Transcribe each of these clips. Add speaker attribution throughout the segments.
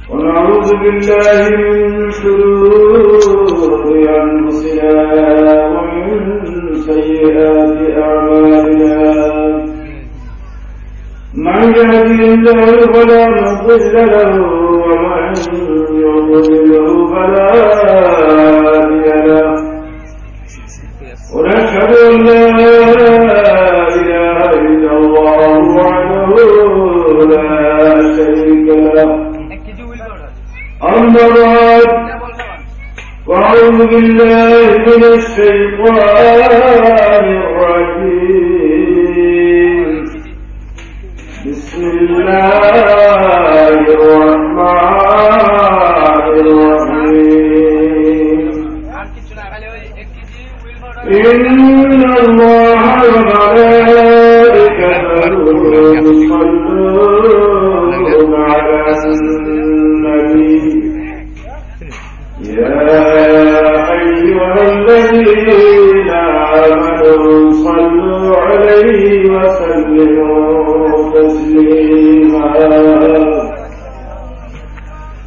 Speaker 1: ونعوذ بالله من شرور أنفسنا ومن سيئات أعمالنا من يهده الله فلا مضل له ومن يضلله فلا هادي له ونشهد أن لا إله إلا الله وحده لا شريك له أما بعد وأعوذ بالله من الشيطان الرجيم بسم الله الرحمن الرحيم إن الله وملائكته يصلون على النبي يا أيها الذين آمنوا صلوا عليه وسلموا تسليما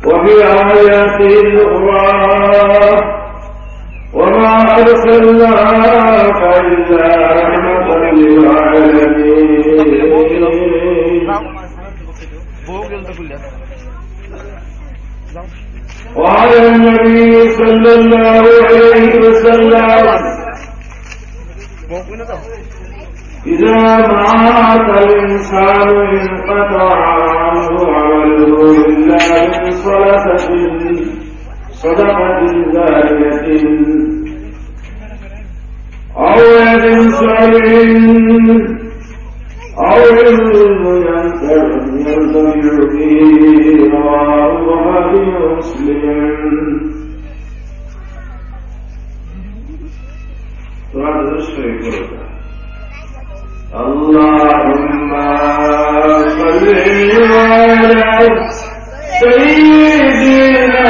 Speaker 1: وفي آيات أخرى وما أرسلناك إلا رحمة للعالمين وعلى النبي صلى الله عليه وسلم إذا مات الإنسان انقطع عنه عمله إلا من صدقة جارية أو يد صالح أو علم ينتفع به رواه البخاري ومسلم. اللهم صل على سيدنا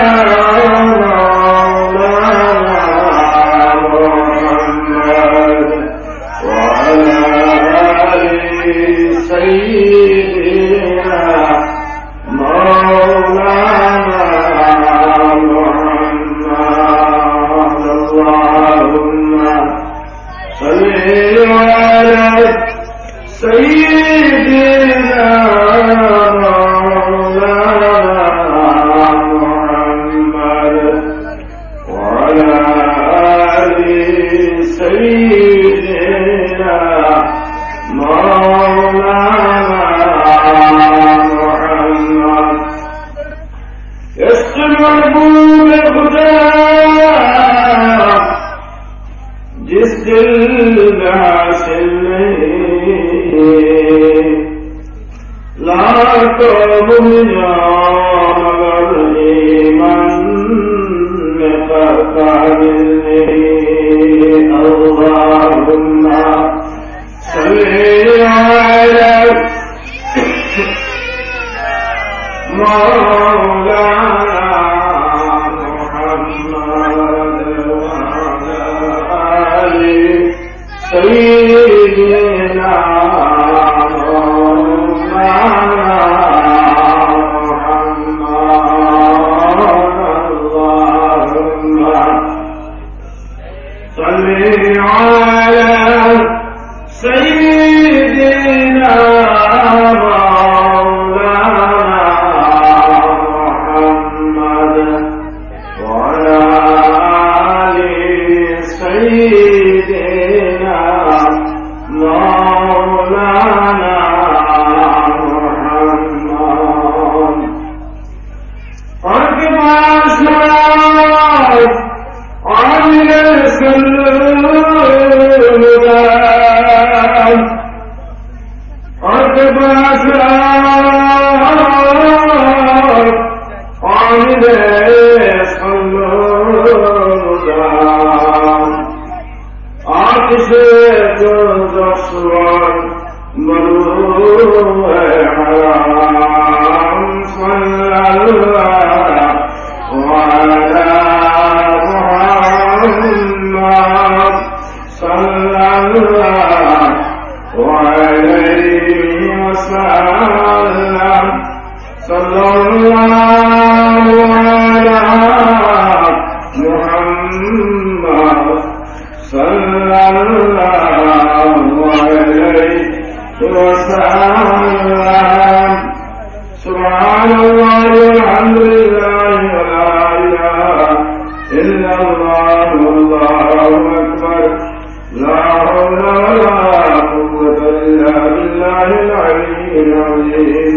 Speaker 1: العظيم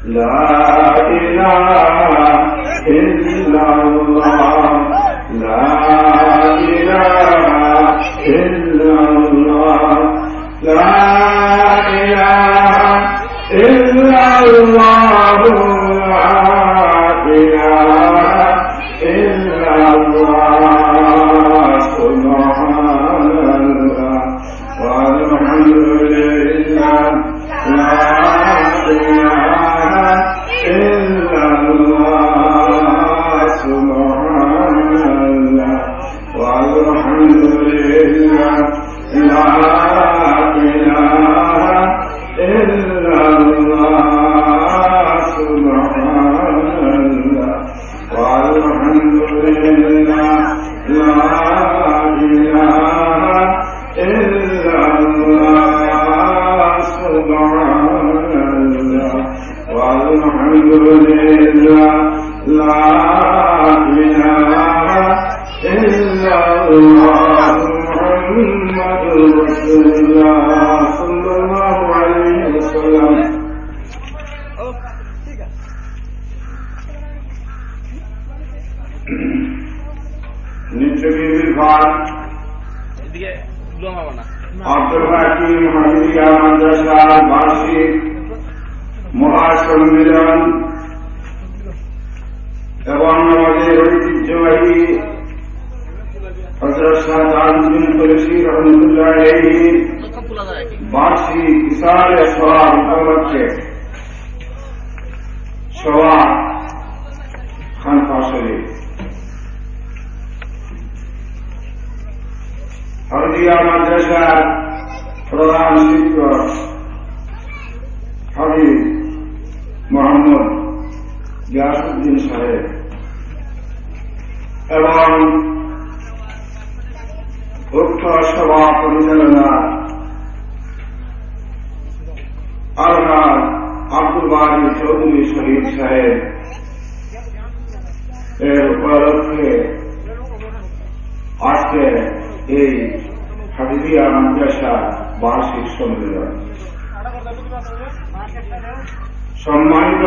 Speaker 1: لا إله إلا الله لا إله إلا الله لا إله إلا الله لا إله إلا الله سبحان الله والحمد لله لا إله إلا الله سبحان الله والحمد لله لا إله إلا الله سبحان الله والحمد لله لا إله إلا الله سبحان الله والحمد لله لا إله إلا الله محمد رسول الله صلى الله عليه وسلم নিচের বিভাগ আব্দুল হাকিম হাজিয়া মাদ্রাসার বার্ষিক মহাসম্মেলন এবং আমাদের ঐতিহ্যবাহী হযরত শাহ তাজউদ্দিন তুলসী রহমতুল্লাহ আলাইহি বার্ষিক ইসারে সওয়াব উপলক্ষে সভা খানকা শরীফ হাজিয়া মাদ্রাসার প্রধান শিক্ষক হাবিব মোহাম্মদ গিয়াসউদ্দিন সাহেব এবং উক্ত সভা পরিচালনা আলহাজ আব্দুল বারী চৌধুরী শহীদ সাহেব এর উপলক্ষে আজকে এই হাফিজিয়া মাদ্রাসা বার্ষিক সম্মেলন সম্মানিত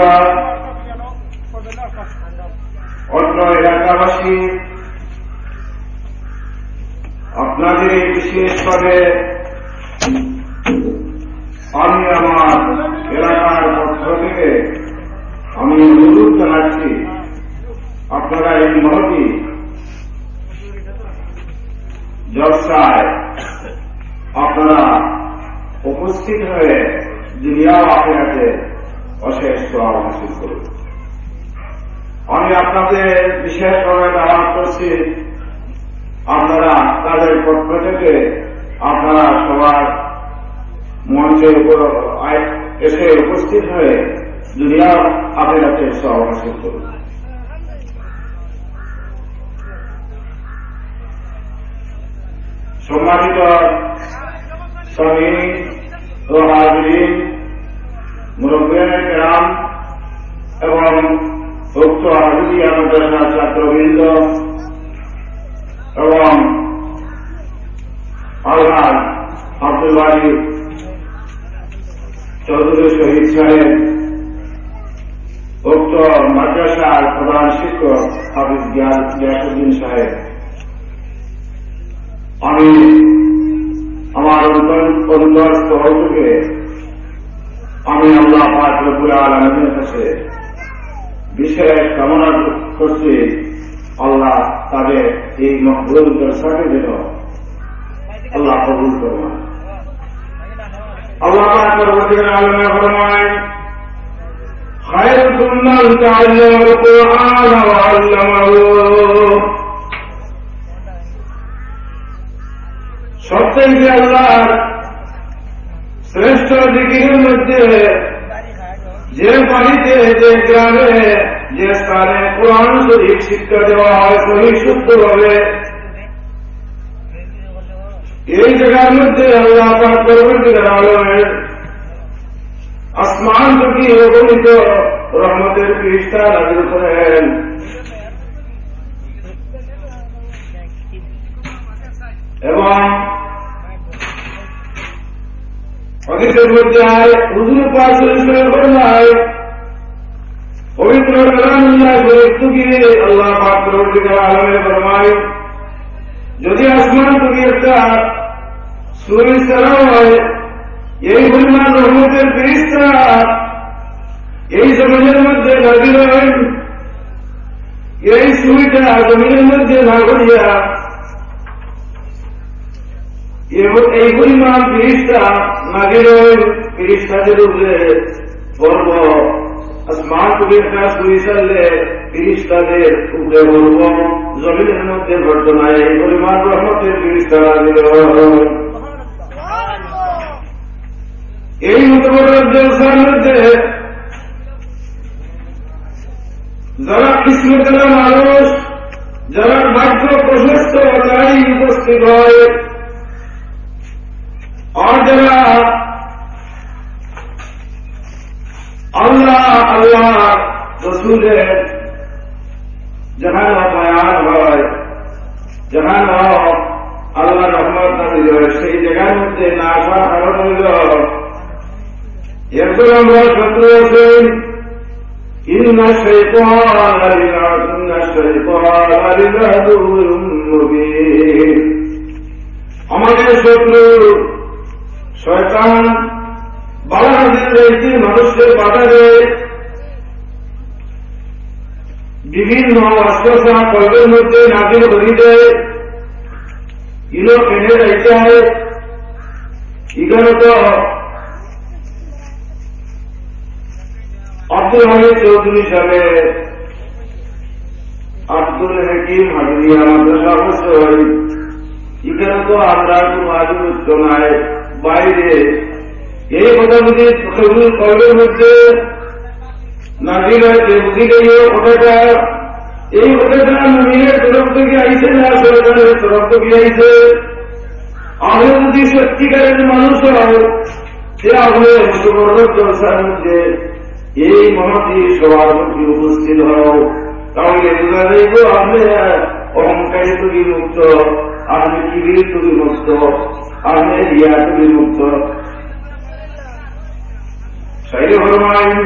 Speaker 1: অত্র এলাকাবাসী, আপনাদের বিশেষভাবে আমি আমার এলাকার পক্ষ থেকে আমি অনুরোধ জানাচ্ছি, আপনারা এই মহতি জলসায় আপনারা উপস্থিত হয়ে দুনিয়া আখিরাতে অশেষ সওয়াব হাসিল করুন। আমি আপনাদের বিশেষভাবে দাওয়াত করছি, আপনারা তাদের পক্ষ থেকে আপনারা সবার মঞ্চের উপর এসে উপস্থিত হয়ে দুনিয়া আখিরাতে সওয়াব হাসিল করুন। সম্মানিত সামিঈন ও হাজিরিন, মুরব্বিয়ানে কেরাম এবং উক্ত হাফিজিয়া মাদ্রাসার ছাত্রবৃন্দ এবং আলহাজ আব্দুল বারী চৌধুরী শহীদ সাহেব, উক্ত মাদ্রাসার প্রধান শিক্ষক হাফিজ গিয়াসউদ্দিন সাহেব, আমি আমার অন্তরস্থল থেকে আমি আল্লাহ পাক রব্বুল আলামিনের কাছে বিশেষ কামনা করছি, আল্লাহ তাদের এই মকবুল জলসাকে যেন আল্লাহ কবুল করবেন। আল্লাহ পাক রব্বুল আলামিন ফরমায়, খায়রুকুম মান তাআল্লামাল কুরআন ওয়া আল্লামাহু। সবচেয়ে আল্লাহর শ্রেষ্ঠ জিকিরের মধ্যে যে বাড়িতে, যে গ্রামে, যে স্থানে কোরআন শরীফ শিক্ষা দেওয়া হয় সহি শুদ্ধভাবে, এই জায়গার মধ্যে আল্লাহ পাক পরবর্তীকার আলমের আসমান থেকে অগণিত রহমতের ফেরেশতা নাযিল করেন। এবং হাদিসের মধ্যে আয় হুজুর পাক সাল্লাল্লাহু আলাইহি ওয়াসাল্লাম ফরমায় পবিত্র কালামুল্লাহ শরীফ থেকে আল্লাহ পাক পরবর্তীকাল আলমে ফরমায় যদি আসমান থেকে একটা সূরা চালানো হয় এই পরিমাণ রহমতের ফেরেশতা এই জমিনের মধ্যে নাযিল হয় এই সূরাটা জমিনের মধ্যে না করিয়া এই পরিমাণ ফেরেশতা নাযিল হয় ফেরেশতাদের উপরে পর্ব আসমান থেকে একটা সূরা চাললে ফেরেশতাদের উপরে পর্ব জমিনের মধ্যে ঘটনায় এই পরিমাণ রহমতের ফেরেশতা নাযিল হয়। এই মতবাদের জলসার মধ্যে যারা কিসমতের মানুষ যারা ভাগ্য প্রশস্ত তারাই উপস্থিত হয় আর যারা আল্লাহ আল্লাহ রসুলের জাহান বয়ান হয় জাহান আল্লাহ রহমত নাযিল হয় সেই জায়গার মধ্যে না আসার কারণ হইল এরপর আমরা শত্রু আছেন ইন্না শাইতানা লিলাদুউম মুবিন আমাদের শত্রু শয়তান বাধা দিতে মানুষের বাধা দেয় বিভিন্ন অস্ত্রসা কল্পের মধ্যে নাজিল করে দেয় ইনো ফেলে যাইতে হয় ইগানত আব্দুল হামিদ চৌধুরী সাহেব আব্দুল হাকিম হাজিয়া মাদ্রাসা অবশ্যই এখানে তো আমরা কোনো আধিপত্য নাই বাইরে এই কথা যদি কলের মধ্যে নাজিল হয়েছে বুঝিলে কথাটা এই কথাটা মুমিনের তরফ থেকে আইছে না সরকারের তরফ থেকে আইছে আমি যদি সত্যিকারের মানুষ হও সে আমাদের মুসলমানের জলসার মধ্যে এই মহাতি সবার মধ্যে উপস্থিত হও তাহলে দেখবো আপনি অহংকারী তুমি মুক্ত আপনি কিবির তুমি মুক্ত আপনি রিয়া তুমি মুক্ত সাইরে ফরমাইন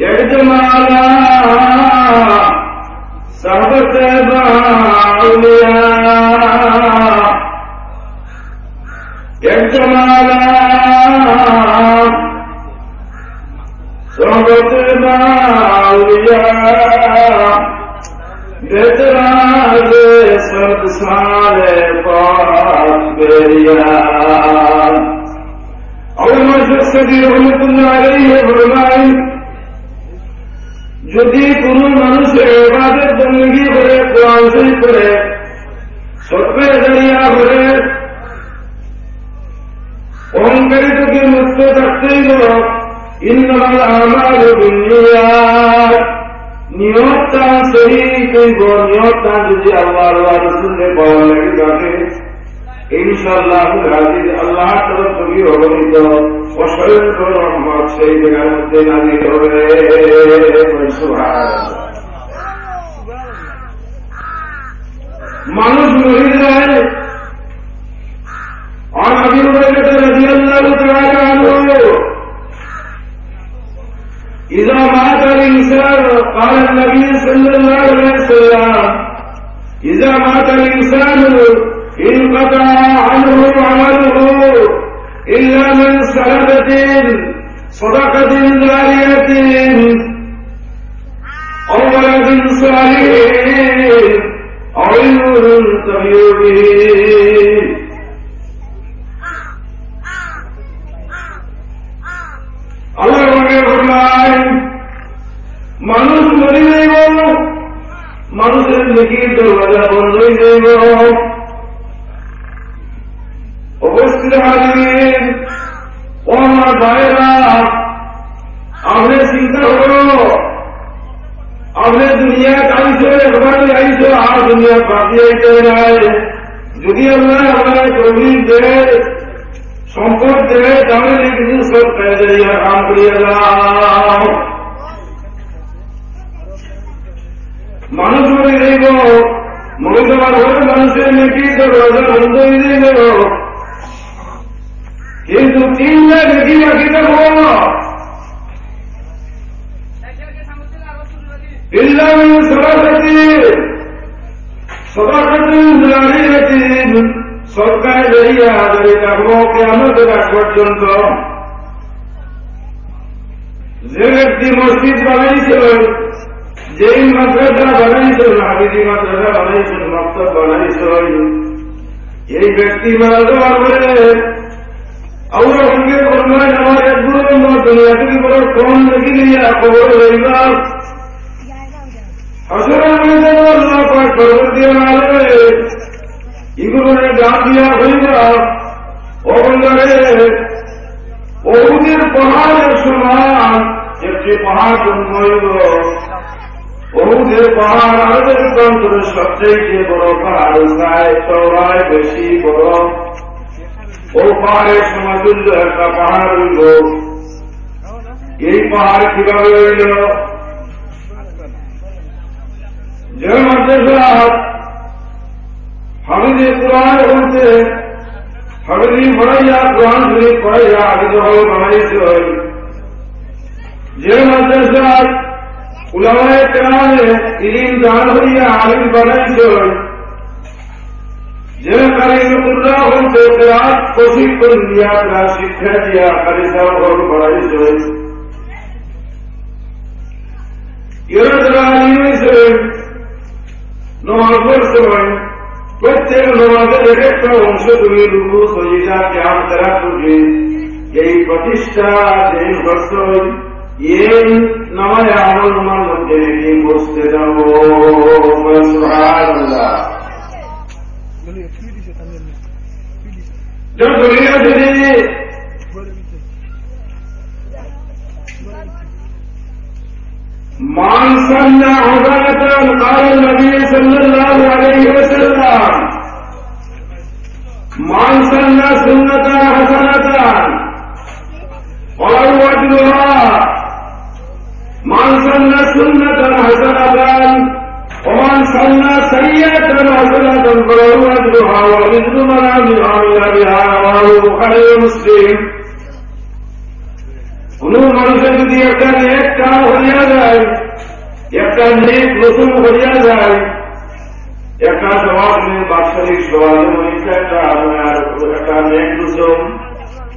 Speaker 1: ইয়াজমালা সাহবতে বাউলিয়া ইয়াজমালা সাহবতে বাউলিয়া बेतराज सब सारे पास बेरिया और मशहूर सदी रहमतुल्लाह अलैहि फरमाई যদি কোনো মানুষের ইবাদত বندگی করে কোরআন শরীফ পড়ে সবে জারিয়া করে অহংকারী থেকে মুক্ত থাকতেই হলো ইন্নামাল আমালু বিন্নিয়াত নিয়তটা সহি কইব নিয়তটা যদি আল্লাহর রাসূলকে পাওয়া লাগে থাকে ইনশাআল্লাহ হাজির আল্লাহ তরফ থেকে অবনীত অসংখ্য রহমত সেই জায়গার মধ্যে নাযিল হবে সুবহানাল্লাহ। মানুষ মরে যায় আর আবু হুরায়রা রাদিয়াল্লাহু তাআলা আনহু إذا مات الإنسان قال النبي صلى الله عليه وسلم إذا مات الإنسان انقطع عنه عمله إلا من سلبة صدقة جارية أو ولد صالح أو علم ينتفع به আল্লাহ ফরমায় মানুষ মরে যাইব মানুষের নেকির দরওয়াজা বন্ধ হয়ে যাইব। উপস্থিত হাজির ও আমার ভাইরা আপনি চিন্তা করো আপনি দুনিয়া আইছো একবার আইছো আর দুনিয়া বাকি আইতে নাই যদি আল্লাহ আপনার তৌফিক দেয় সম্পদ দেবে তাহলে কিছু সব কাজরিয়া কাম করিয়া যাও। মানুষ মরে যাইব মরে যাওয়ার পরে মানুষের নেকি দরওয়াজা বন্ধ হয়ে যাইব কিন্তু তিনটা দেখি বাকিটা বলো সরকার জড়িয়া রাখবো কেমতের আগ পর্যন্ত। যে ব্যক্তি মসজিদ বানাইছিল, যেই মাদ্রাসা বানাইছিল, হাফিজি মাদ্রাসা বানাইছিল, মক্তব বানাইছিল, এই ব্যক্তি মারা যাওয়ার পরে আমরা সঙ্গে করবেন আমার এক দূর দুনিয়া থেকে বড় কম দেখি দিয়া খবর রইবা আসলে পরবর্তী মারে এগুলোর গান দিয়া হইবা অবন্ধারে বহুদের পাহাড়ের সমান একটি পাহাড় জন্মইব। বহুদের পাহাড় আমাদের প্রান্তরের সবচেয়ে বড় পাহাড়, প্রায় চৌড়ায় বেশি বড়। ও পাহাড়ের সমাজুল্য একটা পাহাড় হইল। এই পাহাড় কিভাবে হইল? যে মাদ্রাসা হামিদে কোরআন বলতে হামিদি পড়াইয়া কোরআন শরীফ পড়াইয়া আগে যখন বানাইছে, যে মাদ্রাসা উলামায়ে কেরামে ইলম দান হইয়া আলিম বানাইছে, যে কারিমুল্লাহ বলতে কেরাত প্রশিক্ষণ দিয়া শিক্ষা দিয়া কারিসা ঘর বানাইছে, এরা যারা আলিম হয়েছে নমাজের সময় প্রত্যেক নমাজের এক একটা অংশ তুমি রুকু সজিদা কিয়াম করা করবে। এই প্রতিষ্ঠা যে বর্ষ এই নামায় আমল নামার মধ্যে রেখে বসতে যাবো। সুবহানাল্লাহ। মান সান্না হাসানাতান قال النبي صلى الله عليه وسلم মান সান্না সুন্নাতান হাসানাতান ওয়ালাউ আজরুহা মান সান্না সুন্নাতান হাসানাতান ওমান সান্না সাইয়্যাতান হাসানাতান ওয়ালাউ আজরুহা ওয়া মিথলু মা আমিলা বিহা রাওয়াহু বুখারী ও মুসলিম। কোন মানুষের যদি একটা নেক কাজ হইয়া যায়, একটা নেক রসুম হইয়া যায়, একটা সমাজ বাৎসরিক সমাজে একটা নেক রসুম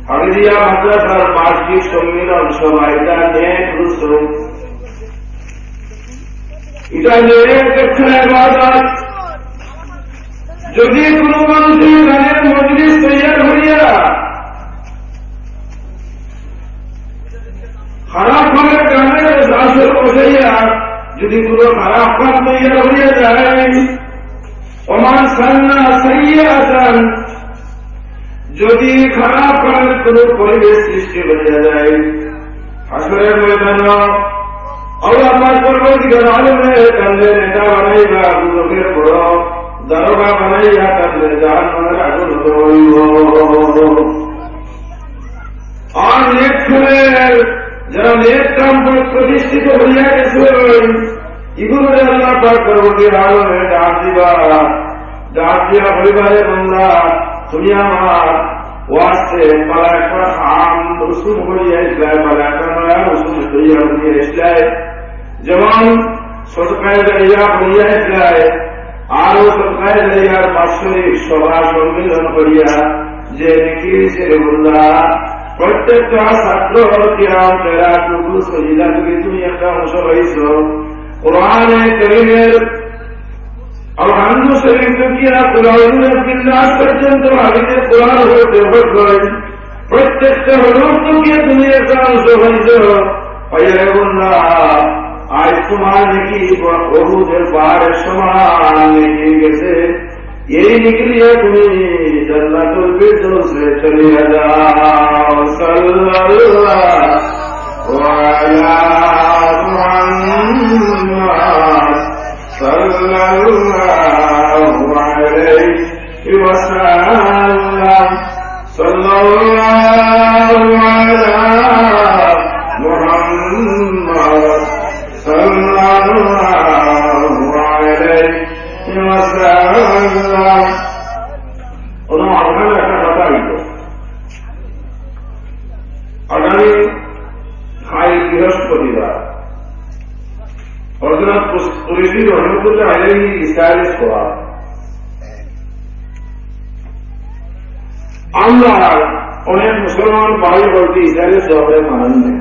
Speaker 1: হামিদিয়া মাদ্রাসার বার্ষিক সম্মিলন সভা, এটা নেক রসুম, এটা নেক একটা ইবাদত। যদি কোন মানুষের গানের মজলিস তৈয়ার হইয়া খারাপ ভাবে গানের আসর বসাইয়া যদি কোন খারাপ কাজ তৈয়ার হইয়া যায়, ওমান সান্না সাইয়্যাতান যদি খারাপ কাজের কোন পরিবেশ সৃষ্টি হইয়া যায়, হাসরের ময়দানে আল্লাহ পাক পরবর্তীকালে আলেমের কান্দে নেতা বানাইবা, লোকের বড় দারোগা বানাইয়া কান্দে জাহান্নামের আগুন হইব। আর নেক ছেলের যারা নেক কাম প্রতিষ্ঠিত হইয়া গেছে, এগুলোরে আল্লাহ পাক পরবর্তীকালে আলেমে ডাক দিবা, ডাক দিয়া পরিবারে বন্ধা তুমি আমার ওয়াসে পালা একটা খাম রসুম হইয়া ইসলাম, পালা একটা নয়া রসুম হইয়া ইসলাম, যেমন সরকার জায়গা হইয়া ইসলাম, আরো সরকার জায়গার বাৎসরিক সভা সম্মিলন করিয়া যে নেকি ছেলে বন্ধা প্রত্যেকটা ছাত্র কিরাম তেরা টুকু সজিদা থেকে তুমি একটা অংশ হয়েছ। কোরআনে কারীমের আলহামদুলিল্লাহ শরীফ থেকে কুরআন পর্যন্ত হাদিসের কোরআন হতে হয়, প্রত্যেকটা হরফ থেকে তুমি একটা অংশ হয়েছ। আজ তোমার নাকি বহুদের পাহাড়ের সমান নেকি গেছে, এই নিকলিয়ে তুমি জান্নাতুল ফিরদৌসে চলে যাও। সাল্লাল্লাহু আলা মুহাম্মাদ সাল্লাল্লাহু আলাইহি ওয়াসাল্লাম। সাল্লাল্লাহু আলা মুহাম্মাদ সাল্লাল্লাহু আলাইহি ওয়াসাল্লাম। কোন আল্লাহ একটা কথা হইল, বৃহস্পতিবার হযরত কুরেশী রহমতুল্লাহ আলাইহি ইসরায়েলের সোয়াব। আমরা অনেক মুসলমান ভাই বলতে ইসরায়েলের সোয়াবের মানেন না।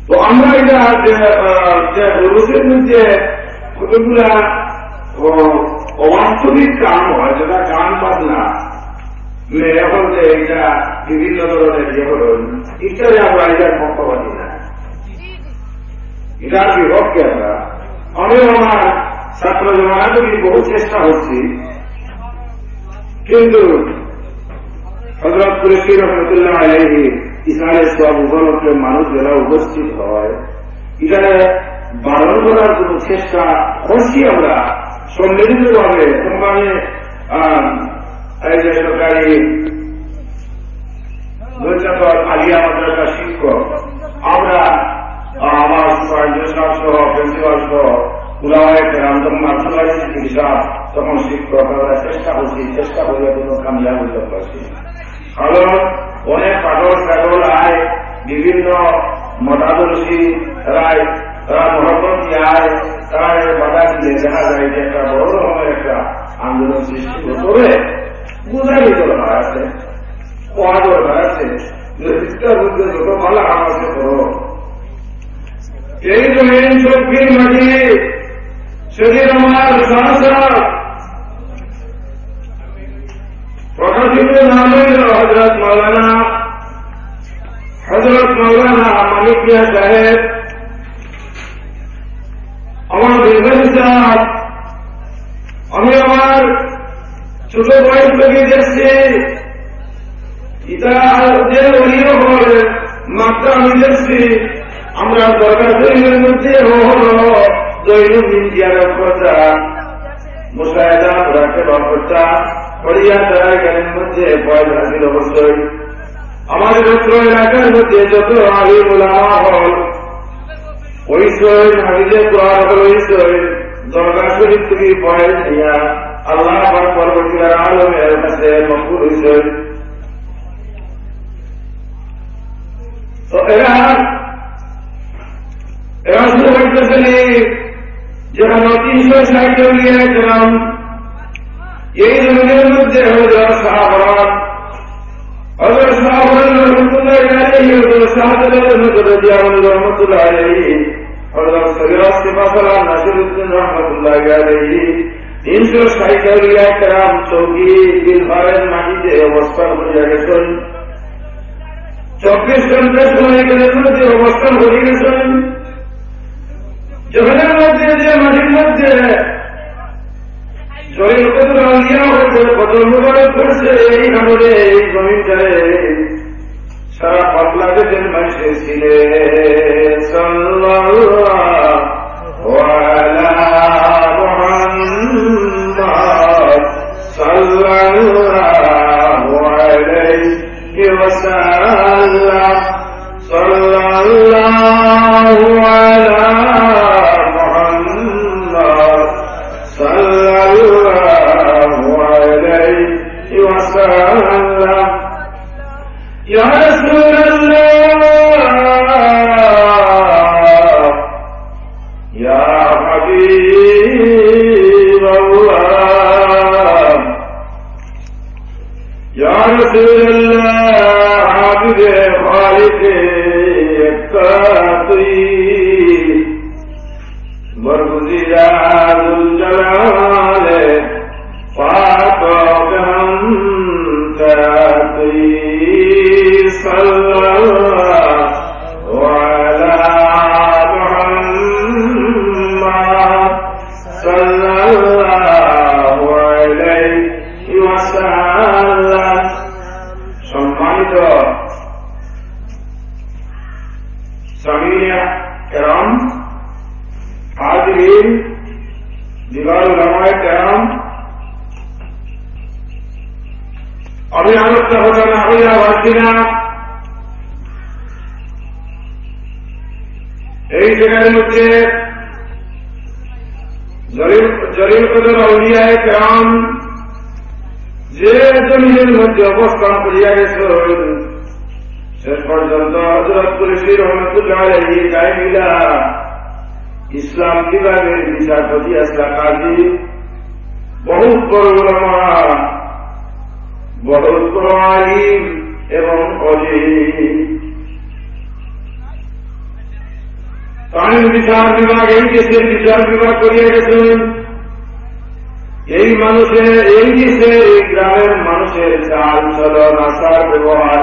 Speaker 1: তো আমরা এটা যে রোজের মধ্যে কতগুলা অবাস্তবিক কাম হয়, যেটা গান বাজনা মেয়ে বলতে এটা বিভিন্ন ধরনের ইয়ে হলেন ইত্যাদি, আমরা এটার পক্ষপাতি না, এটার বিভক্তি আমরা। আমিও আমার ছাত্র জমানা থেকে বহু চেষ্টা হচ্ছি, কিন্তু হযরত কুরেশী রহমতুল্লাহ আলাইহি ইসরায়েলের সব উপলক্ষে মানুষ যারা উপস্থিত হয়, এটা বারণ করার কোন চেষ্টা করছি আমরা সম্মিলিতভাবে। আমি এই যে সরকারি আলিয়া মাদ্রাসার শিক্ষক, আমরা আমার সুপারিনটেন্ডেন্ট সহ প্রিন্সিপাল সহ উলামায়ে কেরাম হিসাব তখন শিক্ষক আমরা চেষ্টা করছি, চেষ্টা করে কোন কামিয়াব হতে পারছি। কারণ অনেক পাগল ছাগল আয়, বিভিন্ন মতাদর্শী রায়, তারা মহব্বত আয়, তারা বাধা দিলে দেখা যায় যে একটা বড় রকমের একটা আন্দোলন সৃষ্টি করে বুঝাই দরকার আছে, কোয়া দরকার আছে, যত ভালো আমাকে করো। এই জমিন চব্বির মাঝে সেদিন আমার সাহসা প্রকাশিত নাম হইল হযরত মাওলানা মানিক মিয়া সাহেব। আমার দীর্ঘ সাহেব, আমি আমার ছোট বয়স থেকে দেখছি ইটা যে অলিও হল মাত্রা আমি দেখছি। আমরা দরকার দৈনের মধ্যে দৈনন্দিন জিয়ারত করতাম, মুশাহেদা মুরাকাবা করতাম, পড়িয়া তারা জ্ঞানের মধ্যে পয়দা ছিল অবশ্যই। আমাদের অত্র এলাকার মধ্যে যত আলিম উলামা হল ওইসই হাদিসে কোরআন হল ওইসই দরগা শরীফ থেকে পয়দা নিয়া আল্লাহ পাক পরবর্তীকার আলমের কাছে মকবুল হইসই। তো এরা শুরু করতেছেন যারা 360 উলিয়ায়ে কেরাম, এই জমিনের মধ্যে হযরত সাহাবারা, হযরত সাহাবারা রহমাতুল্লাহ আলাইহি, হযরত শাহজালাল রহমাতুল্লাহ আলাইহি, হযরত সগীরা সিফাতুল্লাহ নাসিরউদ্দিন রহমাতুল্লাহ আলাইহি, 360 উলিয়ায়ে কেরাম চৌকি দিলবারের মাটিতে অবস্থান করিয়া গেছেন। 24 ঘন্টা সময়ের মধ্যে অবস্থান করে গেছেন। জমিনের মধ্যে যে মাটির মধ্যে শরীর কত আলিয়া হয়েছে, কত মুবারক করছে, এই কারণে এই জমিনটারে সারা বাংলাদেশের মানুষের ছিলেন সাল্লাল্লাহু আলা মুহাম্মদ সাল্লাল্লাহু আলাইহি ওয়াসাল্লাম, সাল্লাল্লাহু আলা يا رسول الله يا حبيب الله يا رسول الله عبد خالق التقي برگزیدہ ذوالجلال پاک ہم تقی صلی اللہ علی محمد صلی اللہ علیہ وسلم। সম্মানিত সামিয়া কেরাম, হাজিরিন, দিগার উলামায়ে কেরাম, আমি আলোচনা হতে না হইয়া পারছি না। এই জায়গার মধ্যে জলিল কদর আউলিয়ায়ে কেরাম যে জমিনের মধ্যে অবস্থান করিয়া গেছেন, শেষ পর্যন্ত হযরত কুরেশী রহমাতুল্লাহ আলাইহি কায়েমিলা ইসলাম বিভাগের বিচারপতি আসলা কাজী, বহুত বড় উলামা, বহুত বড় আলিম এবং অলিম। আইন বিচার বিভাগ, এই দেশের বিচার বিভাগ করিয়া গেছেন। এই মানুষের, এই দেশের, এই গ্রামের মানুষের চাল চলন আচার ব্যবহার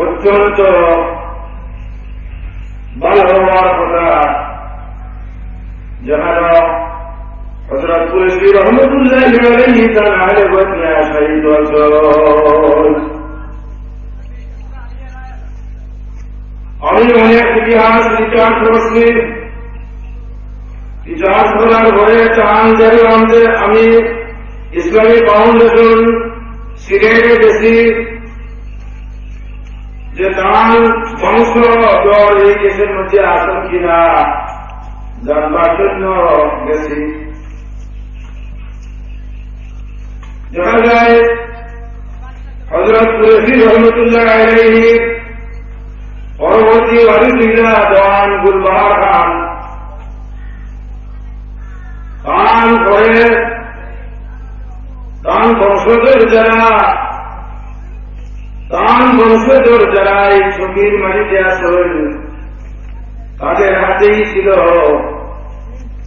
Speaker 1: অত্যন্ত ভালো হওয়ার কথা, যাহারা হযরত কুরেশী রহমাতুল্লাহ আলাইহি তার আহলে বাইত শহীদ হয়েছেন। আমি অনেক ইতিহাস বিচার করছি, বিচার করার পরে চান দেখলাম যে আমি ইসলামী ফাউন্ডেশন সিলেটে গেছি, যে তার বংশধর এই দেশের মধ্যে আসেন কিনা জানবার জন্য গেছি। দেখা যায় হযরত কুরেশী রহমাতুল্লাহ আলাইহি পরবর্তী ওয়ারিসিল্লাহ দেওয়ান গুলবাহার খান তার পরে তার বংশধর যারা এই ছবির মাটিতে আসেন তাদের হাতেই ছিল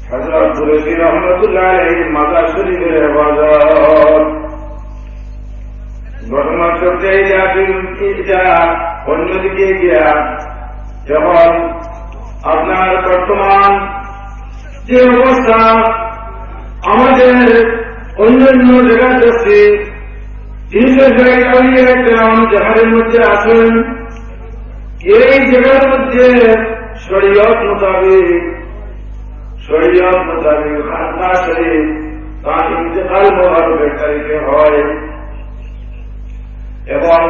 Speaker 1: হযরত কুরেশী রহমাতুল্লাহ আলাইহির মাজার শরীফের হেফাজত। ঘটনা চলতে যা অন্যদিকে গিয়া যেমন আপনার বর্তমান যে অবস্থা আমাদের অন্যান্য জায়গা করছে, বিশেষ গ্রাম জাহারের মধ্যে আছেন, এই জায়গার মধ্যে শরীয়ত মোতাবেক খানকা শরীফ তার ইন্তেকাল মোবারকের তারিখে হয় এবং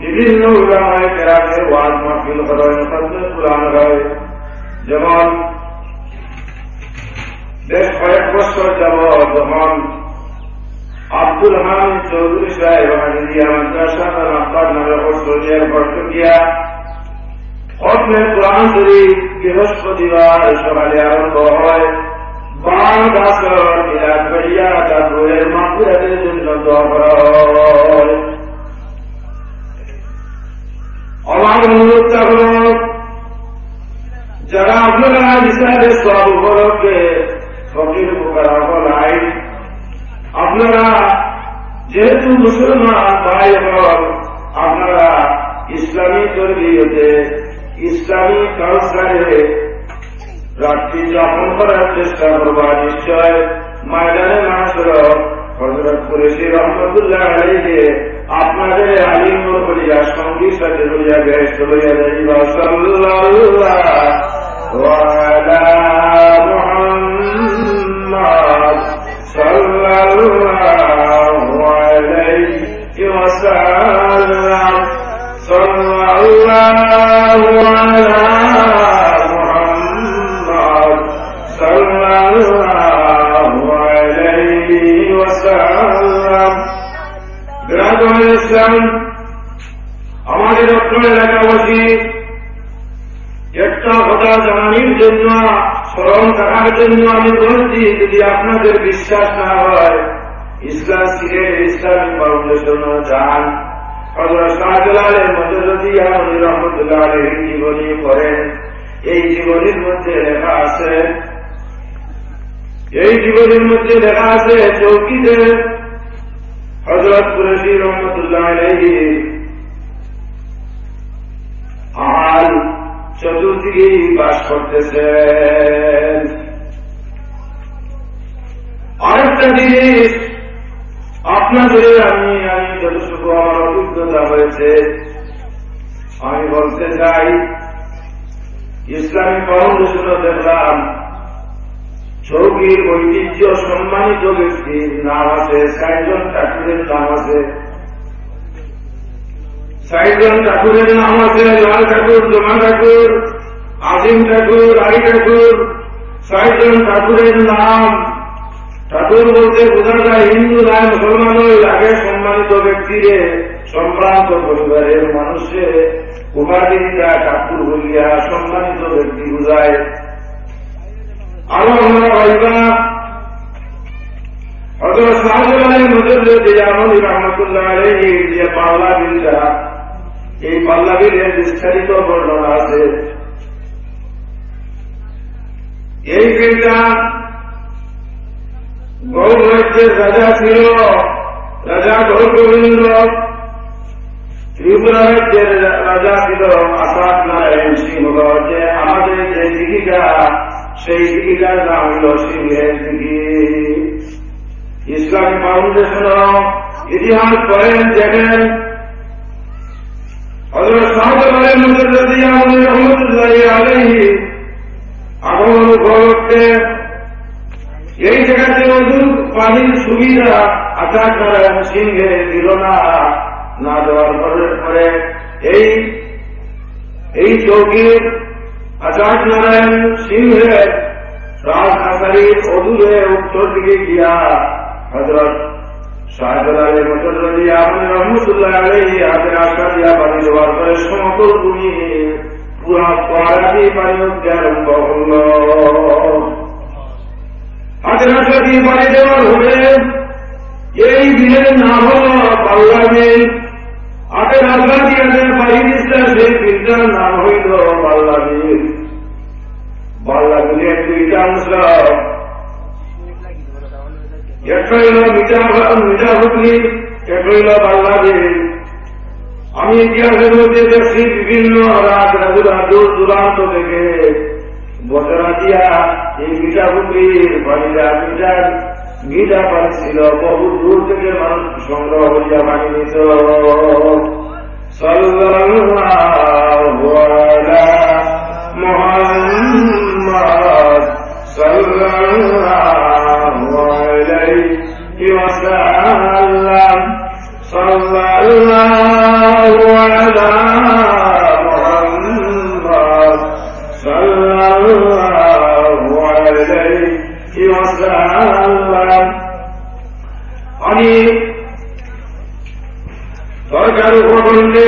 Speaker 1: বিভিন্ন উলামায়ে কেরামের ওয়াজ মাহফিল হয়, খতমে কুরআন হয়। যেমন বেশ কয়েক বছর যাবৎ যখন আব্দুল হামিদ চৌধুরী সাহেব হাজিরিয়া মাদ্রাসা আব্বাস নামে অস্ট্রেলিয়ার ভর্তুকিয়া খতমে কুরআন শরীফ বৃহস্পতিবার সকালে আরম্ভ হয়। 12 বছর মিলাদ করিয়া তার বইয়ের মাগফিরাতের জন্য দোয়া করা হয়। আমার অনুরোধটা হল, যারা আপনারা হিসাবে সব উপলক্ষে ফকির ফুকারা হলাই, আপনারা যেহেতু মুসলমান ভাই হল, আপনারা ইসলামী তরবিয়তে ইসলামী কালচারে রাত্রি যাপন করার চেষ্টা করবা। নিশ্চয় ময়দানে মাসর হযরত কুরেশী রহমাতুল্লাহ আলাইহি আপনাদের আলিম করিয়া সঙ্গীর সাথে লইয়া বেশ লইয়া যাইবা। সাল্লাল্লাহু আলা মুহাম্মাদ সাল্লাল্লাহু আলাইহি ওয়াসাল্লাম। সাল্লাল্লাহু আলা মুহাম্মাদ সাল্লাল্লাহু আলাইহি ওয়াসাল্লাম। ইসলাম আমাদের অত্র এলাকাবাসী একটা কথা জানানোর জন্য, স্মরণ রাখার জন্য আমি বলছি, যদি আপনাদের বিশ্বাস না হয় ইসলাম সিলেট ইসলামী ফাউন্ডেশন যান, হযরত শাহজালালের মধ্যে রহমতুল্লাহ আলাইহির জীবনী পড়েন। এই জীবনীর মধ্যে লেখা আছে, চৌকিতে হযরত কুরেশী রহমতুল্লাহ আলাইহি আর চতুর্দিকে বাস করতেছেন। আরেকটা জিনিস আপনাদের আমি যতটুকু আমার অভিজ্ঞতা হয়েছে আমি বলতে চাই, ইসলামী ফাউন্ডেশনও দেখলাম চৌকির ঐতিহ্য সম্মানিত ব্যক্তির নাম আছে, ৬০ জন ঠাকুরের নাম আছে, ৬০ জন ঠাকুরের নাম আছে। লাল ঠাকুর, জমা ঠাকুর, আজিম ঠাকুর, আলী ঠাকুর, ৬০ জন ঠাকুরের নাম। ঠাকুর বলতে বোঝা যায় হিন্দু নয়, মুসলমান নয়, আগে সম্মানিত ব্যক্তিরে সম্ভ্রান্ত পরিবারের মানুষের উপাধিটা ঠাকুর বলিয়া সম্মানিত ব্যক্তি বুঝায়। আরো আমরা ভাইবা হযরত শাহজালাল মুজাদ্দিদ জালালি রাহমাতুল্লাহ আলাইহি যে পাল্লা বিলটা, এই পাল্লা বিলের বিস্তারিত বর্ণনা আছে। এই বিলটা গৌড় রাজ্যের রাজা ছিল, রাজা গৌরগোবিন্দ। ত্রিপুরা রাজ্যের রাজা ছিল আসাদ নারায়ণ সিংহ। যে আমাদের যে দিঘিটা, সেই দিঘিটার নাম হল সিংহের দিঘি। ইসলামী ফাউন্ডেশন ইতিহাস পড়েন, দেখেন হযরত শাহজালাল মুজাদ্দিদ রহমতুল্লাহ আলাইহি আগমন উপলক্ষে এই জায়গাতে অদূর পানির সুবিধা আসাদ নারায়ণ সিংহে দিল না দেওয়ার পরে এই চৌকির আসাদ নারায়ণ সিংহের রাজহাসারির অদূরে উত্তর দিকে গিয়া হযরত শাহজালাল রহমতুল্লাহ আলাইহি হাতের আশা দিয়া পানি দেওয়ার পরে সমতল ভূমি পুরা পাড়াটি পানি উঠতে আরম্ভ হল। হাতের আশা দিয়ে পানি দেওয়ার হলে এই বিলের নাম হল পাল্লা বিল। হাতের আশা দিয়ে পানি দিচ্ছে, সেই বিলটার নাম হইল পাল্লা বিল। পাল্লা বিলের দুইটা অংশ, একটা হইল মিঠা হুগলি, একটা হইল পাল্লা বিল। আমি ইতিহাসের মধ্যে দেখছি বিভিন্ন রাত রাজুরা দূর দূরান্ত থেকে বছরা দিয়া এই মিঠা হুগলির পানিটা মিঠা পানি ছিল, বহু দূর থেকে মানুষ সংগ্রহ করিয়া পানি নিত। সাল্লাল্লাহু আলা মুহাম্মাদ সাল্লাল্লাহু আলাইহি ওয়াসাল্লাম। সাল্লাল্লাহু আলা মুহাম্মাদ সাল্লাল্লাহু আলাইহি ওয়াসাল্লাম। আমি দরগার উপকণ্ডে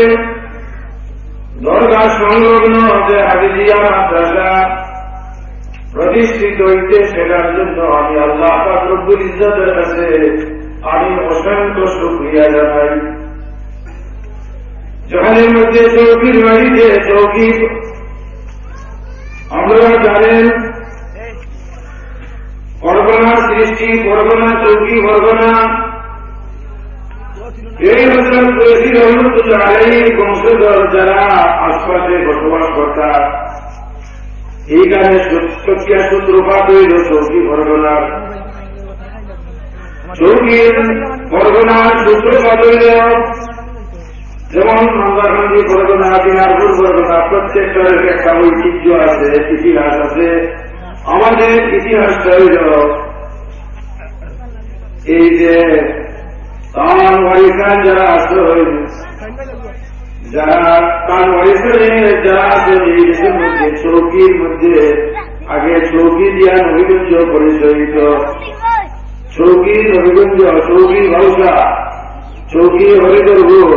Speaker 1: দরগা সংলগ্ন যে হাফিজিয়া মাদ্রাসা প্রতিষ্ঠিত হইতে, সেটার জন্য আমি আল্লাহ পাক রব্বুল ইজ্জতের কাছে আমি অসংখ্য শুকরিয়া জানাই। জহানের মধ্যে চৌকির বাড়িতে চৌকি আপনারা জানেন, পরগনা সৃষ্টি, পরগনা চৌকি, পরগনা এই হযরত কুরেশি রহমতুল্লাহ আলাইহি বংশধর যারা আশপাশে বসবাস করতা, এইখানে সত্যিয়া সূত্রপাত হইল চৌকি পরগনার। চৌকির পরগনার সূত্রপাত হইল যেমন মালদাকান্দি পরগনা, দিনাজপুর পরগনা, প্রত্যেকটার একটা ঐতিহ্য আছে, ইতিহাস আছে। আমাদের ইতিহাসটা হইল এই যে তানওয়ারি খান যারা আসেন, যারা তানওয়ারি যারা আছেন এই দেশের মধ্যে, চৌকির মধ্যে আগে চৌকি দিয়া নবীগঞ্জ পরিচয়িত। চৌকি নবীগঞ্জ, চৌকি ভাউসা, চৌকি হরিদরপুর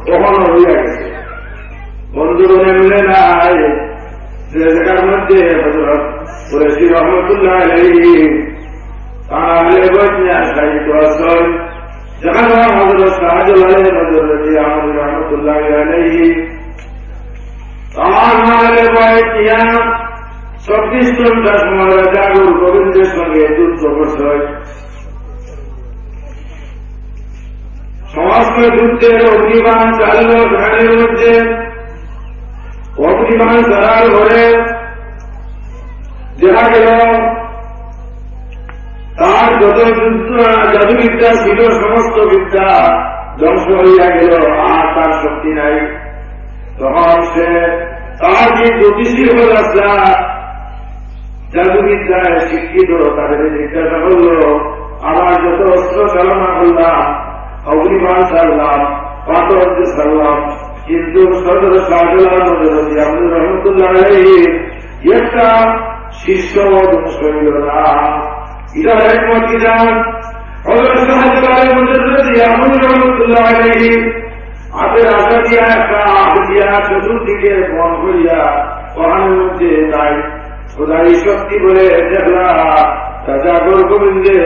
Speaker 1: কখনো হইয়া গেছে। বন্ধুগণে মিলে নাই যে জায়গার মধ্যে হযরত কুরেশি রহমতুল্লাহ আলাইহি তাহলে বজনা সাহিত্য আসল, যেখানে হযরত শাহজালাল রহমতুল্লাহ আলাইহি তাহলে বজনা 24 ঘন্টা সময় রাজা গোবিন্দের সঙ্গে যুদ্ধ করছে। সমস্ত যুদ্ধের অগ্নিবাণ চালল ঘাটের মধ্যে। অগ্নিবাণ চালার ঘরে দেখা গেল তার যত জাদুবিদ্যা ছিল সমস্ত বিদ্যা ধ্বংস হইয়া গেল, আর তার শক্তি নাই। তখন সে তার যে জ্যোতিষী হল জাদুবিদ্যায় শিক্ষিত, তাদের জিজ্ঞাসা করল, আমার যত অস্ত্র চালনা করলাম, অগ্নিবাণ ছাড়লাম, পাথর ছাড়লাম, কিন্তু সদর শাহজালাল রহমতুল্লাহ আলাইহি একটা শিষ্য ধ্বংস হইল না। এটার একমত কিনা হযরত শাহজালাল রহমতুল্লাহ আলাইহি হাতের আশা দিয়া একটা আট দিয়া চতুর্দিকে বন করিয়া পাহাড়ের মধ্যে তাই খোদাই শক্তি বলে দেখলা জাগর গোবিন্দে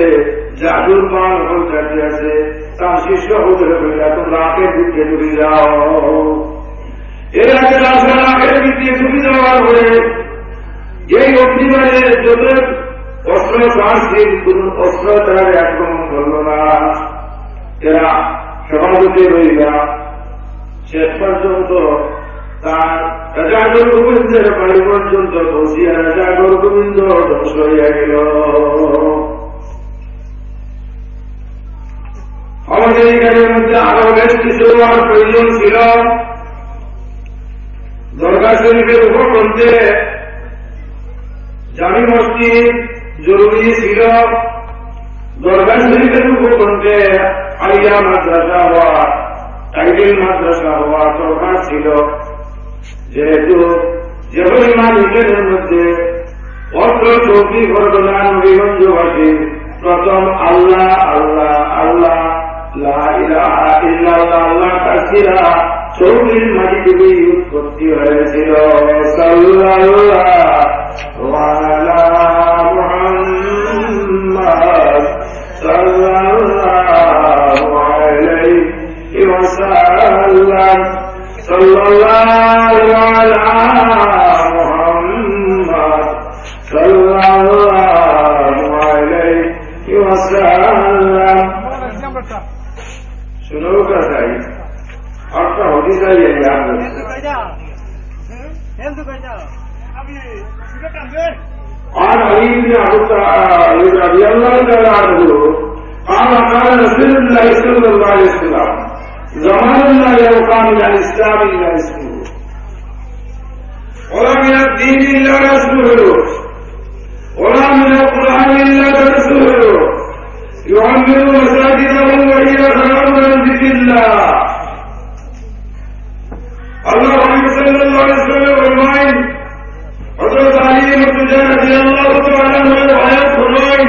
Speaker 1: জাদুর পান হল কাছে আছে তার শিষ্য হতে হইলা তোমরা আখের দিকে ডুবে যাও। এর আগে রাসূল আখের দিকে ডুবে যাওয়ার পরে এই অগ্নিবাণে যত অস্ত্র সাহসীর কোন অস্ত্র তারা আক্রমণ করল না। এরা সভাপতি রইলা শেষ পর্যন্ত তার রাজাগর গোবিন্দের বাড়ি পর্যন্ত পৌঁছিয়া রাজাগর গোবিন্দ ধ্বংস হইয়া গেল। আমাদের এখানের মধ্যে আরো বেশ কিছু আর প্রয়োজন ছিল। দরগা শরীফের উপকণ্ঠে জামি মসজিদ জরুরি ছিল। দরগা শরীফের উপকণ্ঠে আলিয়া মাদ্রাসা হওয়া টাইটেল মাদ্রাসা হওয়া দরকার ছিল। যেহেতু যে পরিমাণ ইসলামের মধ্যে অস্ত্র চৌকি ঘটনা নবীগঞ্জবাসী প্রথম আল্লাহ আল্লাহ আল্লাহ লা ইলাহা ইল্লাল্লাহ আল্লাহ তাসবিরা চৌকির মাটি থেকে উৎপত্তি হয়েছিল। সাল্লাল্লাহু আলা মুহাম্মাদ সাল্লাল্লাহু আলাইহি ওয়াসাল্লাম সাল্লাল্লাহু আলা মুহাম্মাদ সাল্লাল্লাহু আলাইহি ওয়াসাল্লাম। सुनो का सही आपका होती सही है याद और अली ने अल्लाह रसूलुल्लाह सल्लल्लाहु अलैहि वसल्लम ज़मानुल्लाह यौकान इल इस्लाम इल्ला इसमु वला मिन दीन इल्ला रसूलुहु वला मिन कुरान इल्ला रसूलुहु يعمر مساجدهم وهي خراب عن ذكر الله. الله صلى الله عليه وسلم فرمائیں حضرت علی مرتضی رضی اللہ تعالی عنہ روایت فرمائیں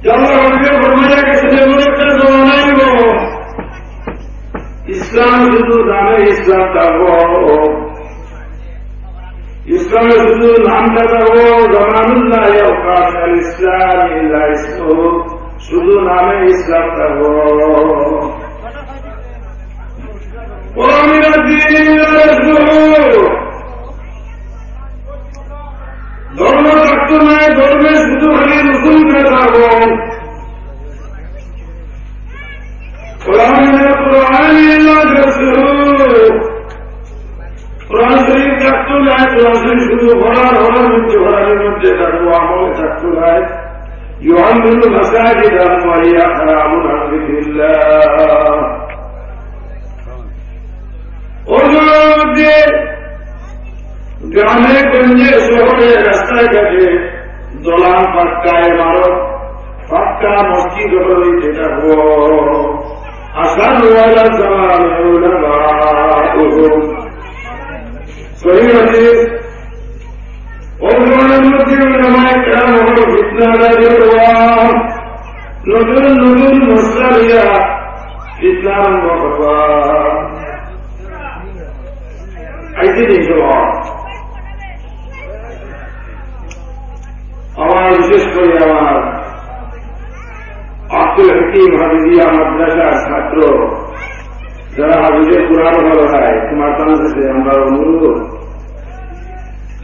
Speaker 1: جب نے فرمایا کہ سب ملک کا زمانہ ہی وہ اسلام শুধু নামে ইসলাম থাকবো ইসলাম শুধু নামটা থাকবো জামানুল্লাহ ইয়াউকান আল ইসলাম ইল্লা ইসমু শুধু নামে ইসলাম থাকবো ওমিনা দ্বীন ইল্লা রাসূল ধর্ম থাকতো না ধর্মে শুধু খালি রসুলকে থাকবো ওমিনা কুরআন ইল্লা রাসূল কোরআন শরীফ থাকতো না কোরআন শরীফ শুধু ভরার মধ্যে ভরার মধ্যে থাকবো আমলে থাকতো না ইউআমিরু মাসাজিদাহুম ওয়া হিয়া হারামুন আন যিকরিল্লাহ ওদের মধ্যে গ্রামে গঞ্জে শহরে রাস্তায় ঘাটে দলান পাক্কা ইমারত পাক্কা মসজিদ হইতে থাকবো আসার ওয়ালা জামান উলামা সহি হাদিস ওদের মধ্যে উলামায়ে কেরাম হলো ফিতনাদারী হওয়া নতুন নতুন মশলা ইসলাম হওয়া আইতে দিন আমার বিশেষ করে আমার আব্দুল হাকিম হাফিজিয়া মাদ্রাসার ছাত্র যারা হাফিজে কুরআন ভালো হয় তোমার কাছে আমরা অনুরোধ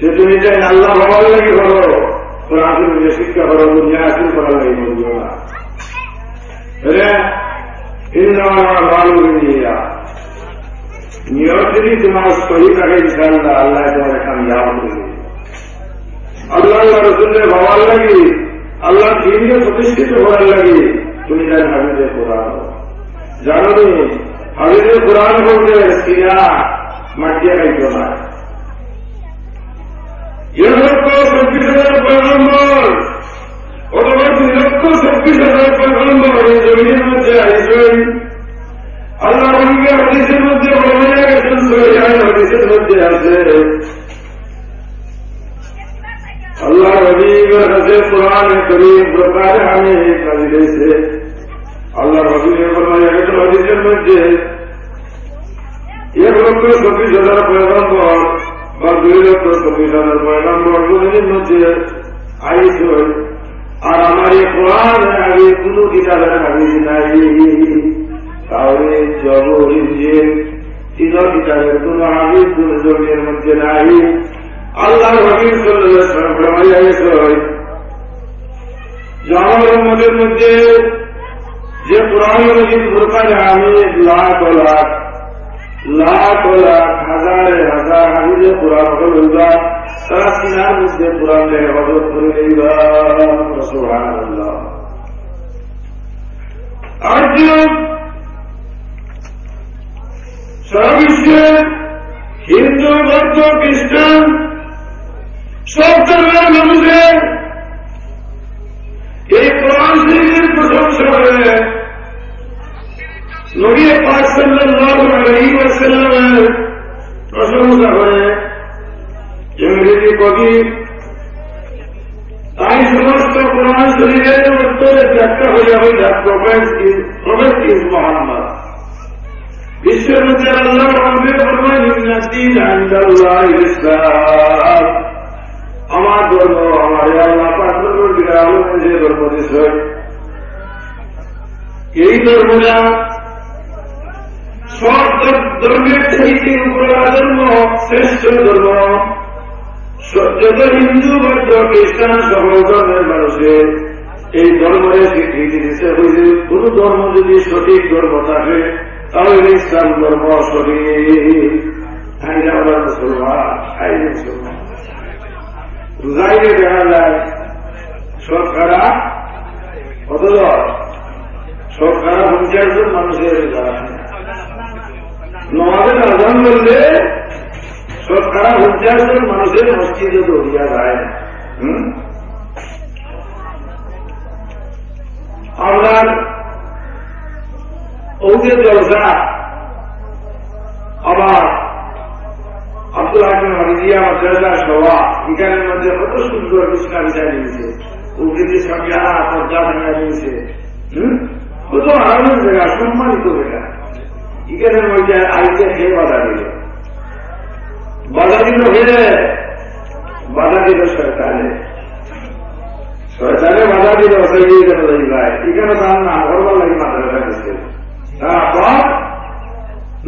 Speaker 1: যে তুমি চাই আল্লাহ ভাবার লাগে বলো কোরআন শরীফে শিক্ষা করো দুনিয়া আসিল করার লাগে বলবো না নিয়ত যদি তোমার সহি থাকে ইনশাআল্লাহ আল্লাহ তোমার কামিয়াব করবে আল্লাহ রসুলের ভাবার লাগে আল্লাহ দিনকে প্রতিষ্ঠিত করার লাগে তুমি যাই হাবিজে কোরআন জানো নি হাবিজে কোরআন বলতে সিনা মাটিয়া খাইত না এ লক্ষ 26,000 পয়গম্বর অথবা 2,26,000 পয়গম্বর এই জমিনের মধ্যে আইসেন আল্লাহ রঙের হাদিসের মধ্যে বলে গেছেন সহিহ হাদিসের মধ্যে আছে अल्लाह रबीर हज़े कुरान करीम प्रकार हमें कविले से আল্লাহ রাসূলের হাদিসের মধ্যে 1,24,000 পয়গম্বর বা 2,24,000 পয়গম্বর জমিনের মধ্যে আইস আর আমার এই কোরআন আগে কোন কিতাবের হাদিস নাই। তাহলে জবর ইনজিল 3 কিতাবের কোন হাদিস জমিনের মধ্যে নাই। আল্লাহ হাবিব সাল্লাল্লাহু আলাইহি ওয়াসাল্লাম ফরমাইয়াছেন যে আমার উম্মতের মধ্যে যে কোরআন মাজিদ ফুরকান হামিদ লাখ লাখ লাখ লাখ হাজার হাজার হাদিসে কোরআন হলুদা তারা সিনার মধ্যে কোরআনের হেফাজত করে দিবা। সুবহানাল্লাহ। আজ সারা বিশ্বে হিন্দু বৌদ্ধ খ্রিস্টান সব ধর্মের মানুষের এই কোরআন শরীফের প্রশংসা করে নবী পাক সাল্লাল্লাহু আলাইহি ওয়াসাল্লামের প্রশংসা করে ইংরেজি কবি তাই সমস্ত কোরআন শরীফের উত্তরে ব্যাখ্যা হয়ে হইল প্রফেট ইজ মুহাম্মদ। বিশ্বের মধ্যে আল্লাহ আমাদের ফরমান ইন্নাদ্দীন ইনদাল্লাহিল ইসলাম, আমার ধর্ম আমার আল্লাহ পাক যে ধর্ম দিয়েছে এই ধর্মটা সব ধর্মের চাইতে উপরে ধর্ম শ্রেষ্ঠ ধর্ম। যত হিন্দু বৌদ্ধ খ্রিস্টান সকল ধর্মের মানুষের এই ধর্মের স্বীকৃতি দিতে হয়েছে। কোন ধর্ম যদি সঠিক ধর্ম থাকে তাহলে ইসলাম ধর্ম সঠিক। মুসলমান রোজাইলে দেখা যায় শতকরা কত জন? শতকরা 50 জন মানুষের রোজা আছে। নমাজের আজান বললে শতকরা 50 জন মানুষের মসজিদে দৌড়িয়া যায়। আপনার ওদের জলসা আবার আব্দুল হাকিম হামিদিয়া মাদ্রাসা সভা এখানের মধ্যে কত সুন্দর ইসলাম বিচার নিয়েছে। উগ্রীদের সঙ্গে পর্দা ভাঙা নিয়েছে। কত আরামের জায়গা, সম্মানিত জায়গা। এখানের মধ্যে আইতে খেয়ে বাধা দিল। বাধা দিল হেরে, বাধা দিল সরকারে। সরকারে বাধা দিল এখানে তার না করবার লাগে মাদ্রাসা দিচ্ছে, তারপর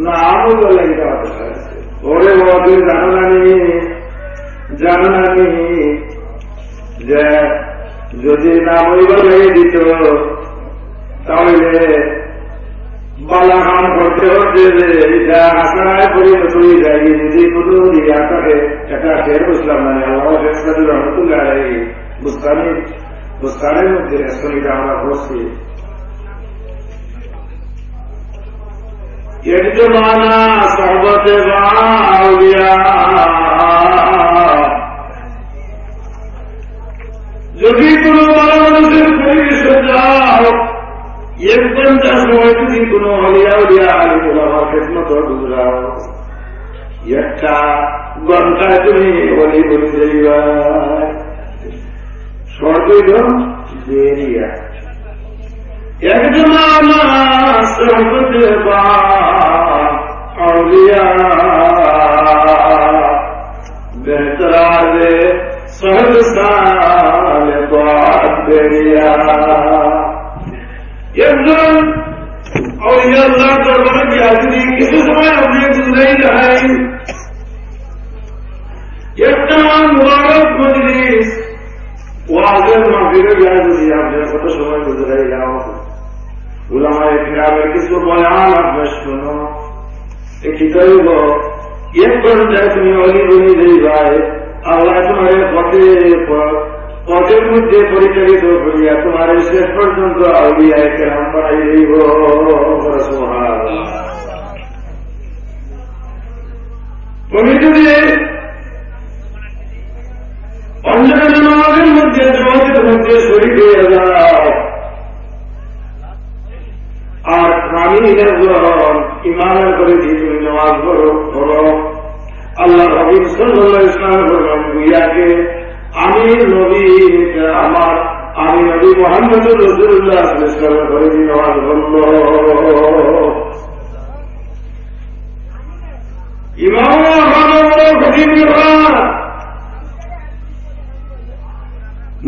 Speaker 1: না আমল লাগে মাদ্রাসা দিচ্ছে। ওরে বাবা তুই জানো না যে যদি না বইবার লাগে দিত তাহলে বালা কাম করতে হচ্ছে যে এটা আশায় পরিণত হয়ে যায়। যদি কোনো থাকে একটা ফের বুঝলাম মানে আল্লাহ রহমতুল্লাহ বুস্তানের মধ্যে রেস্তোরিটা আমরা করছি। একজমানা সহবতে বাউলিয়া, যদি কোনো ভালো মানুষের পরিবেশে যাও 1 ঘন্টা সময় যদি কোনো হলিয়া উলিয়া আলী আমার খেদমত গুজরাও 1 ঘন্টায় তুমি হলি বলি যাইবা সর্বৈধ দেরিয়া। একজমানা সহবতে বাউলিয়া বেহতরাজে সহসালে বাদ দেরিয়া। একজন আউলিয়া আল্লাহ দরবারে গিয়া যদি কিছু সময় আপনি গুজরাই যায় একটা মুবারক মজলিস ওয়াজের মাহফিলে গিয়া যদি আপনি কত সময় গুজরাই যাও, উলামায়ে কিরামের কিছু বয়ান আপনি শুনো, কি করব 1 ঘন্টায় তুমি অলি বলি যাইবাই আল্লাহ তোমার পথের মধ্যে পরিচালিত করিয়া তোমার শেষ পর্যন্ত আউলিয়ায়ে কেরাম বানাই দিব। তুমি যদি অন্যান্য নামাজের মধ্যে জমাতের মধ্যে শরীক হয়ে যাও আর আমি ইমানের করে দিয়ে তুমি নামাজ পড়ো, আল্লাহ হাবিব সাল্লাল্লাহু আলাইহি ওয়াসাল্লাম বললেন গুইয়াকে আমি নবী আমি নবী মুহাম্মদুর রাসূলুল্লাহ সাল্লাল্লাহু আলাইহি ওয়াসাল্লাম করে নামাজ পড়ল। ইমাম খতিব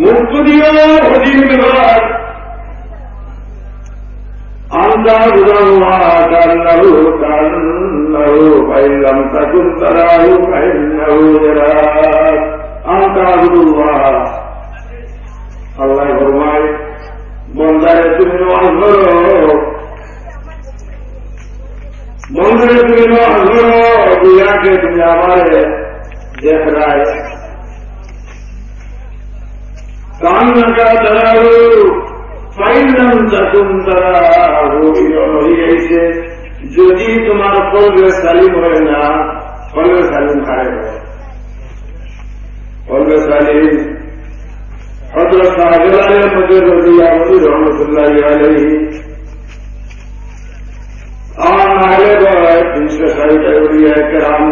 Speaker 1: মুক্তদিও খতিব বিভাগ আল্লাহ কান্নাহু কান্নাহু ফাইলাম তাকুন তারাহু ফাইন্নাহু ইয়ারাক আল্লাহুল্লাহ। আল্লাহ ফরমায় বন্দারে তুমি নামাজ পড়ো, বন্দারে তুমি নামাজ পড়ো, দুনিয়াকে তুমি আমারে দেখ রায় কান্নাকা তারাহু ফাইলাম তাকুন তারাহু হইয়াছে। যদি তোমার কলবে সালিম হয় না, কলবে সালিম খায় হয়, কলবে সালিম হযরত সাহেব রাদিয়াল্লাহু রাহমাতুল্লাহি আলাইহি আর আহলে বাইত 360 আউলিয়া কেরাম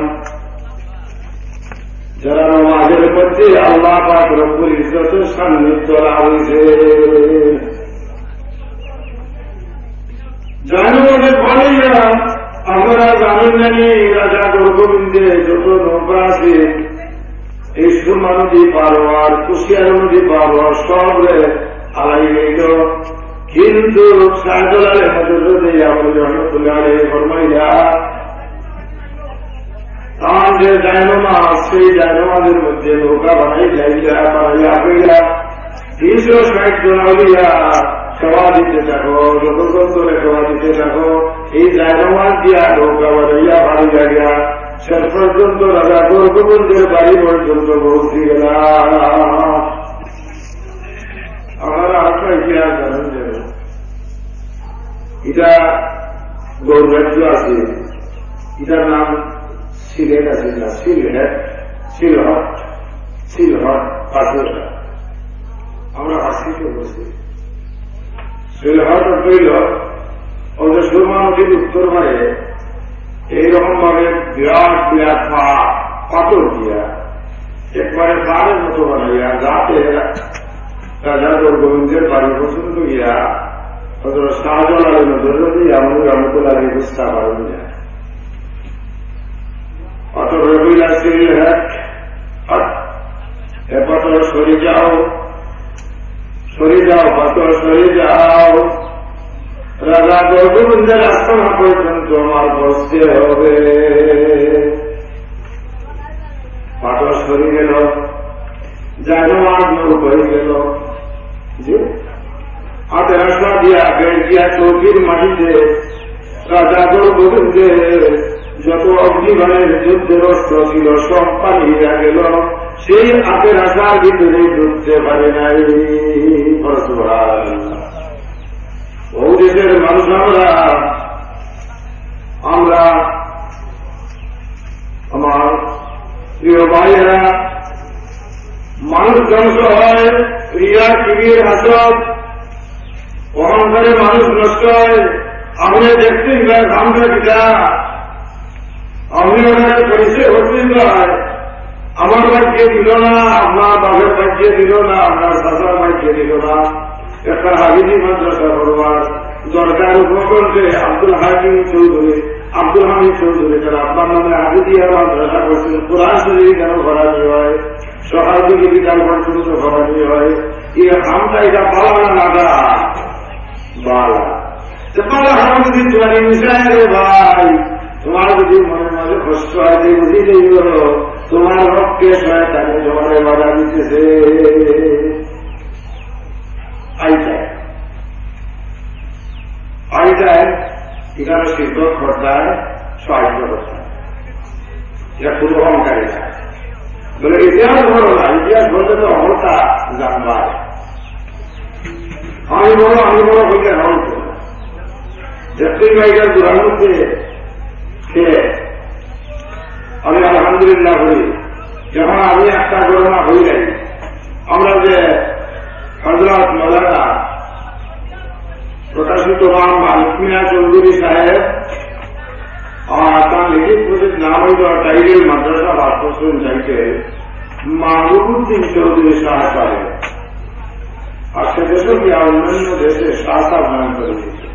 Speaker 1: যারা নামাজের মধ্যে আল্লাহ পাক রব্বুল ইজ্জতের সান্নিধ্য লাভ হয়েছে। জানুয়ারি বলিয়া আমরা জানেন নাকি রাজা গোবিন্দে যত নৌকা আছে এই সুরমা নদী পারোয়ার কুশিয়ার নদী পারোয়ার সব আলাই গেল। কিন্তু শাহজালালের মধ্যে আমাদের রহমতুল্লাহ আলাইহি ফরমাইয়া তার যে জায়নামাজ সেই জায়নামাজের মধ্যে নৌকা বানাই যাইয়া বানাইয়া হইয়া 360 জন আউলিয়া সেবা দিতে থাকো, যতক্ষণ ধরে সেবা দিতে থাকো। এই জায়নামাজ দিয়া নৌকা বানাইয়া ভালো জায়গা শেষ পর্যন্ত রাজা গোবিন্দের বাড়ি পর্যন্ত পৌঁছে গেলাম। আমার আপনার ইতিহাস জানেন যে এটা গৌররাজ্য আছে, এটার নাম সিলেট আছে না, সিলহেট সিলহট সিলহট পাশে আমরা হাসিতে বসি। সিলহট হইল ওদের সুরমা নদীর উত্তর মারে এইরকম ভাবে বিরাট বিরাট পাথর দিয়া একবারে পাহাড়ের মতো বানাইয়া যাতে রাজা গোবিন্দের বাড়ি পর্যন্ত গিয়া শাহজালালের নজর দিয়ে এমন রহমতুল্লাহ বুঝতে পারেন না। অত রবিল আসিল পাথর সরে যাও, সরে যাও, পাথর সরে যাও। রাজা গোবিন্দের আস্থানা পর্যন্ত আমার বসতে হবে। পাথর সরে গেল, জায়নামাজ নৌক হয়ে গেল। হাতের আসা দিয়া গিয়া চৌকির মাটিতে রাজা গোবিন্দের যত অগ্নিবাণের যুদ্ধের অস্ত্র ছিল সব পালিয়ে গেল। সেই হাতের আশার ভিতরে ঢুকতে পারে নাই। বহু দেশের মানুষ আমরা আমার প্রিয় ভাইয়েরা, মানুষ ধ্বংস হয়, রিয়া টিভির হাসত অহংকারে মানুষ নষ্ট হয়। আপনি দেখতেই পাই আমরা কিনা আপনি ওনাকে পরিচয় হতেই পায়। আমার ভাগ্যে দিল না, আপনার বাপের ভাগ্যে দিল না, আপনার চাচার ভাগ্যে দিল না। একটা হাবিজি মাদ্রাসা করবার দরকার উপকণ্ঠে আব্দুল হাকিম চৌধুরী, আব্দুল হামিদ চৌধুরী তারা আপনার নামে হাবিজিয়া মাদ্রাসা করছেন। কোরআন শরীফ কেন ভরানি হয়, সকাল থেকে বিকাল পর্যন্ত ভরানি হয়। আমরা এটা পালা না দাদা বালা পালা হাম যদি তোমার মিশায় রে ভাই, তোমার যদি মনে মনে কষ্ট হয় বুঝি দেই তোমার পক্ষে শয়তানে তোমারে বাধা দিতেছে। আইটায় এখানে শিক্ষক ঘটায় সাহায্য করতাম, এটা খুব অহংকারী বলে ইতিহাস বলো না, ইতিহাস বলতে তো অহংতা জানবার। আমি বড় হইতে হত দেখতেই ভাইটার দুরার মধ্যে সে আমি আলহামদুলিল্লাহ বলি। যখন আমি একটা ঘটনা হয়ে যাই, আমরা যে হযরত মাওলানা প্রকাশিত নাম মালিক মিয়া চৌধুরী সাহেব তার লিখিত প্রজেক্ট নাম হইল টাইগের মাদ্রাসা বাস্তব চাইতে মাহবুবুদ্দিন চৌধুরী সাহেব। আর সে দেশও কি অন্যান্য দেশে শাসক নাম করে দিয়েছে।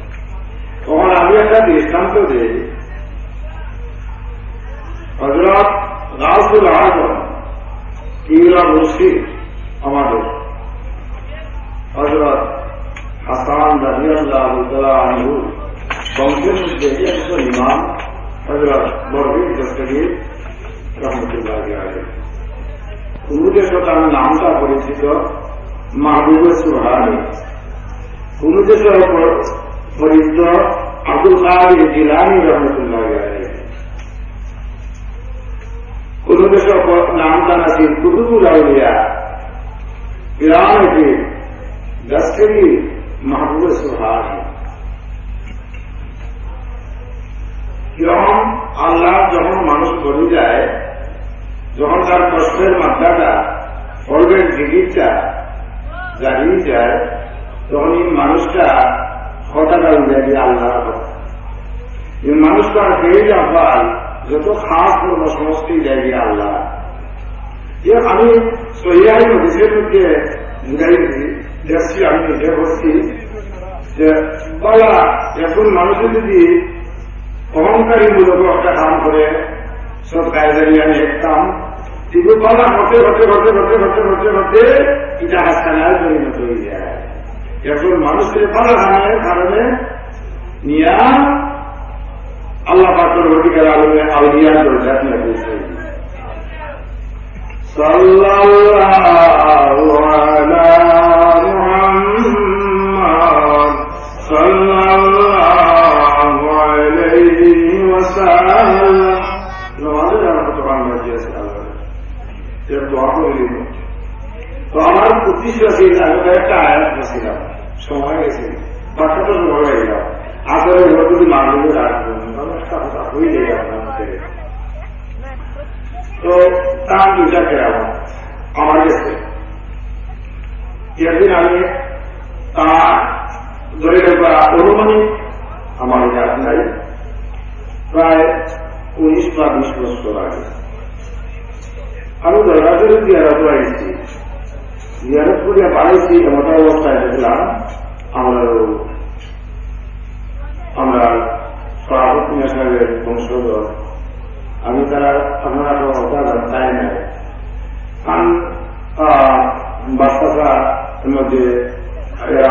Speaker 1: তখন আমি একটা দৃষ্টান্ত দিই, হযরত গাউসুল আজম পীর মুর্শিদ আমাদের হযরত হাসান রাদিয়াল্লাহু তাআলা আনহু বংশের মধ্যে একজন ইমাম হযরত বরগীর দস্তগীর রহমতুল্লাহ আলাইহি। কুনুদের সাথে আমি নামটা পরিচিত মাহবুবে সুবহানী, কুনুদের সাথে পরিচিত আব্দুল কাদের জিলানী রহমতুল্লাহ আলাইহি। কুনুদের সাথে নামটা নাসির কুতুবুল আউলিয়া পিরামিড দস্তগীর মাহবুবে সুবহানী। যখন আল্লাহ যখন মানুষ বলে যায়, যখন তার কষ্টের মাত্রাটা ফলবের জিগিরটা দাঁড়িয়ে যায়, তখন এই মানুষটা কথাটা উঠে আল্লাহর কথা। এই মানুষটা পেয়ে যাবার যত খাস করব সমস্তই দেয় আল্লাহ। যে আমি সহিয়াই হাদিসের মধ্যে দেখছি, আমি নিজে বলছি যে বলা এখন মানুষের যদি অহংকারী মূলক একটা কাম করে সব গায়ে আমি দেখতাম, কিন্তু বলা হতে হতে হতে হতে হতে হতে হতে এটা হাসখানায় পরিণত হয়ে যায়। এখন মানুষের বলা কারণে নিয়া আল্লাহ পাকের অধিকার আলমে আউলিয়া দরজাত নিয়ে সাল্লাল্লাহু আলা মুহাম্মাদ সাল্লাল্লাহু আলাইহি ওয়াসাল্লাম। নমাজে যারা কোরআন মাজিয়েছে আল্লাহ এর দোয়া করে দিল। তো আমার 25 আমি একটা আয়াত বলছিলাম, সময় গেছে বাচ্চাটা সময় হয়ে গেল। আসলে যদি মানবে রাখবেন একটা কথা হয়ে যায় আপনার থেকে। তো তার দুইটা কেরাম আমার কাছে একদিন আমি তা ধরে নেবা অনুমানিক আমার ইয়াদ নাই, প্রায় 19 বা 20 বছর আগে আমি দরগাজের জিয়ারত আইছি। জিয়ারত করে বাড়াইছি এমন অবস্থায় দেখলাম আমরা সভাপতি সাহেবের বংশধর, আমি তারা আপনারা তাই নাই বাচ্চাটার মধ্যে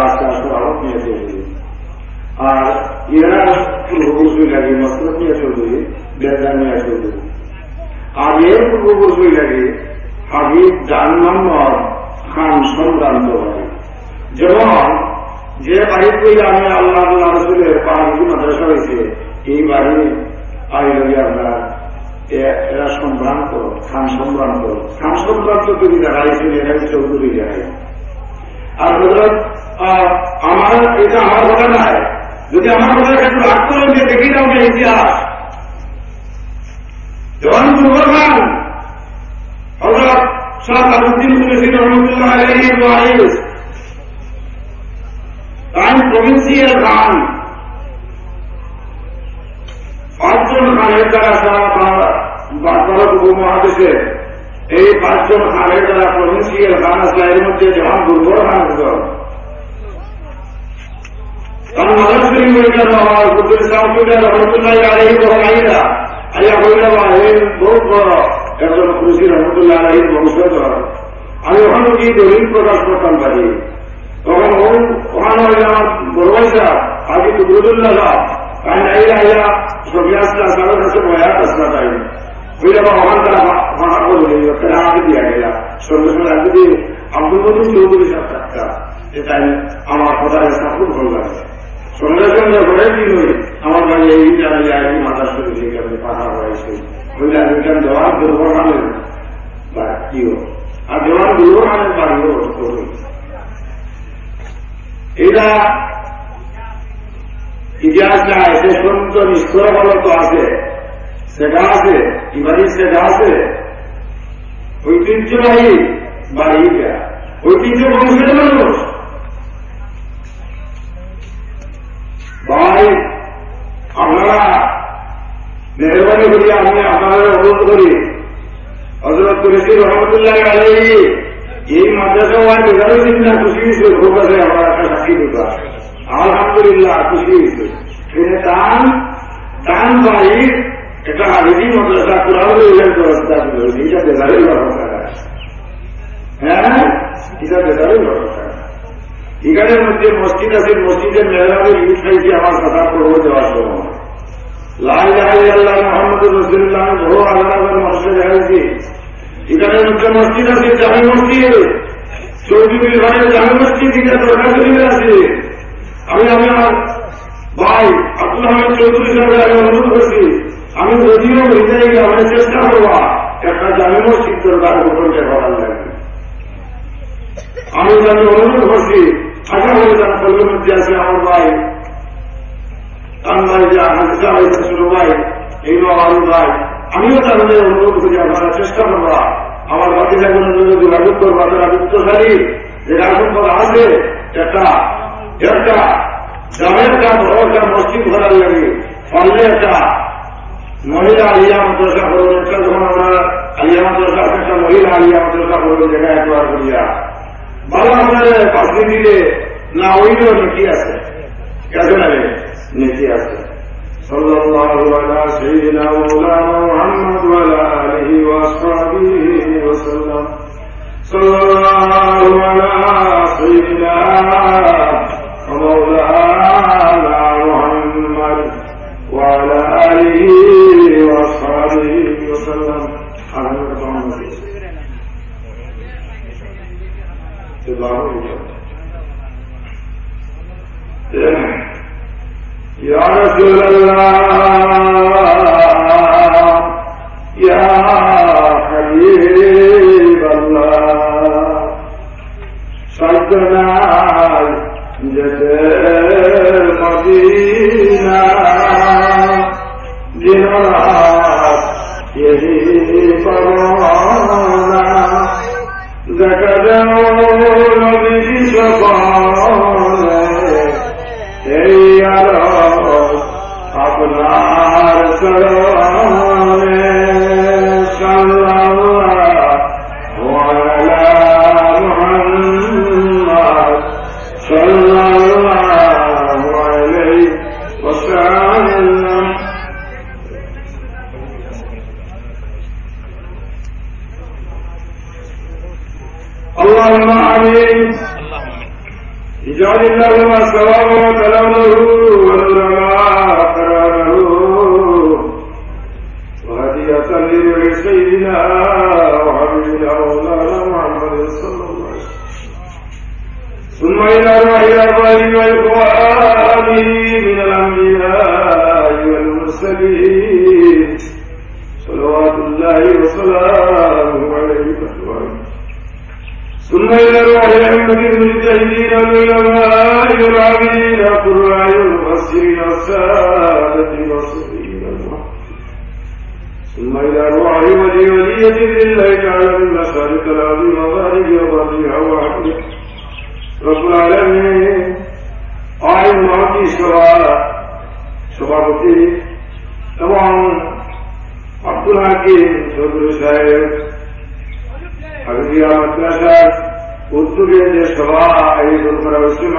Speaker 1: আস্তে আস্তে আরত নিয়ে চলবে। আর এরা পূর্বপুরুষই লাগে মসলত নিয়ে চলবে, বেদা নিয়ে চলবে। আর এর পূর্বপুরুষই লাগে হাবিব জান মোহাম্মদ খান সংক্রান্ত হয়। যেমন যে বাড়ির বই আমি আল্লাহ আল্লাহ রসুলের পাহাড়ি মাদ্রাসা হয়েছে, এই বাড়ি আইলে আপনার এরা সম্ভ্রান্ত খান সম্ভ্রান্ত তৈরি দেখাইছে, এরা চৌধুরী দেখাই। আর আমার এটা আমার কথা নাই, যদি আমার কথা একটু রাগ করেন যে দেখি না ওটা ইতিহাস। জওয়ান দুর্গর খান হযরত শাহ আলাউদ্দিন কুরেশি রহমাতুল্লাহ আলাইহি ওয়াইস তাই প্রভিন্সিয়াল খান, 5 জন খানের দ্বারা ভারত উপমহাদেশে এই 5 জন খানের দ্বারা প্রভিন্সিয়াল খান আছে। এর মধ্যে জওয়ান দুর্গর খান রহমতুল্লাহ আলাইহি বড়াইরা আল্লাহ বহুত বড় একজন খুশি রহমতুল্লাহ আলাইহির বংশধর। আমি ওখানে গিয়ে দলিল প্রকাশ করতাম পারি, তখন ওখানে আমার বড় ভাইসা আগে কুদরতুল্লাহ আইয়া ছবি আসলা তাদের কাছে বয়াত আসলা তাই ওইটা ওখান তারা ফাঁকা করে আগে দিয়া গেলা সঙ্গে সঙ্গে আগে দিয়ে আব্দুল মতিন চৌধুরী সাহেব থাকতা। এটাই আমার কথা খুব ভালো লাগে। সঙ্গে সঙ্গে ঘরে কি নই আমার বাড়ি এই জায়গায় মাথা শুরু থেকে আপনি পাঠা হয়েছে বললে আমি জওয়ান দুর্ঘটনার বা কিও আর জওয়ান দুর্ঘটনার বাড়িও করি। এটা ইতিহাসটা এসে সন্ত নিষ্ঠুর তো আছে, সেটা আছে ইবারির সেটা আছে, ঐতিহ্যবাহী বাড়িটা ঐতিহ্য বংশের মানুষ। ভাই আপনারা মেহরবানি করি আমি আপনাদের অনুরোধ করি হযরত কুরেশি রহমতুল্লাহ আলাইহি এই মাদ্রাসা ওয়ান এগারো দিন না খুশি হয়েছে ভোগ আছে আমার একটা সাক্ষী দুটা আলহামদুলিল্লাহ খুশি হয়েছে ট্রেনে টান বাড়ি একটা আরেকই মাদ্রাসা কোরআন ব্যবস্থা করল এটা বেকারের ব্যবস্থা হ্যাঁ এটা বেকারের ব্যবস্থা এখানের মধ্যে মসজিদ আছে মসজিদের মেহরাবের ইট খাইছি আমার কথা করবো দেওয়ার সময় লাই আল্লাহ মোহাম্মদ রসুল্লাহ বহু আল্লাহ মানুষের দেখাইছি এখানের মধ্যে মসজিদ আছে জামি মসজিদ চৌধুরীর ঘরের জামি মসজিদ এটা দরকার আছে আমি আমার ভাই আব্দুল আহমেদ চৌধুরী সাহেবের আমি অনুরোধ করছি আমি যদিও হৃদয় আমি চেষ্টা করবা একটা জামি মসজিদ দরকার গঠনটা করার লাগবে আমি তাকে অনুরোধ করছি আশা করি তারা কলের মধ্যে আছে আমার ভাই তার ভাই যে হাজিরা হয়েছে ছোট ভাই এইগুলো আমার ভাই আমিও তাদের অনুরোধ করি আপনারা চেষ্টা করবা আমার বাকি থাকবেন যদি যোগাযোগ করবা তারা উত্তরসারী যে রাজপথ আছে একটা গ্রামের কাজ একটা মসজিদ করার লাগে ফলে একটা মহিলা আলিয়া মাদ্রাসা করবেন একটা যখন আমরা আলিয়া মাদ্রাসা একটা মহিলা আলিয়া মাদ্রাসা করবেন যেটা একবার করিয়া ভালো আপনার পাশে দিলে না ওইটাও নেকি আছে কেন নেকি আছে সাল্লাল্লাহু আলা সাইয়্যিদিনা মাওলানা মুহাম্মদ ওয়া আলা আলিহি ওয়া আসহাবিহি ওয়া সাল্লাম সাল্লাল্লাহু আলা সাইয়্যিদিনা মাওলানা মুহাম্মদ ওয়া আলা আলিহি ওয়া আসহাবিহি ওয়া সাল্লাম يا رسول الله يا حبيب الله صدنا جدل مدینہ جنات یہی پروانہ زکریا نبی شفاعت এই আপনার চরণে সাল্লাল্লাহু আলা মুহাম্মদ সাল্লাল্লাহু আলাইহি ওয়াসাল্লাম আল্লাহুম্মা আমিন اجعل اللهم الثواب وكلامه والعلماء قراره وهدية لسيدنا وحبيبنا مولانا محمد صلى الله عليه وسلم ثم إلى روح الأرواح والإخوان من الأنبياء والمرسلين صلوات الله وسلامه عليه وسلم ثم إلى روح الأئمة المجتهدين والعلماء والعاملين القراء والمفسرين والسادة المصلين ثم إلى روح ولية لله تعالى من مشارق الأرض ومغارب وغربها وحده رب العالمين أعلم معطي সভাপতি এবং আব্দুল হাকিম চৌধুরী সাহেব হাজিরা মাদ্রাসার উদ্যোগে যে সভা আয়োজন করা হয়েছিল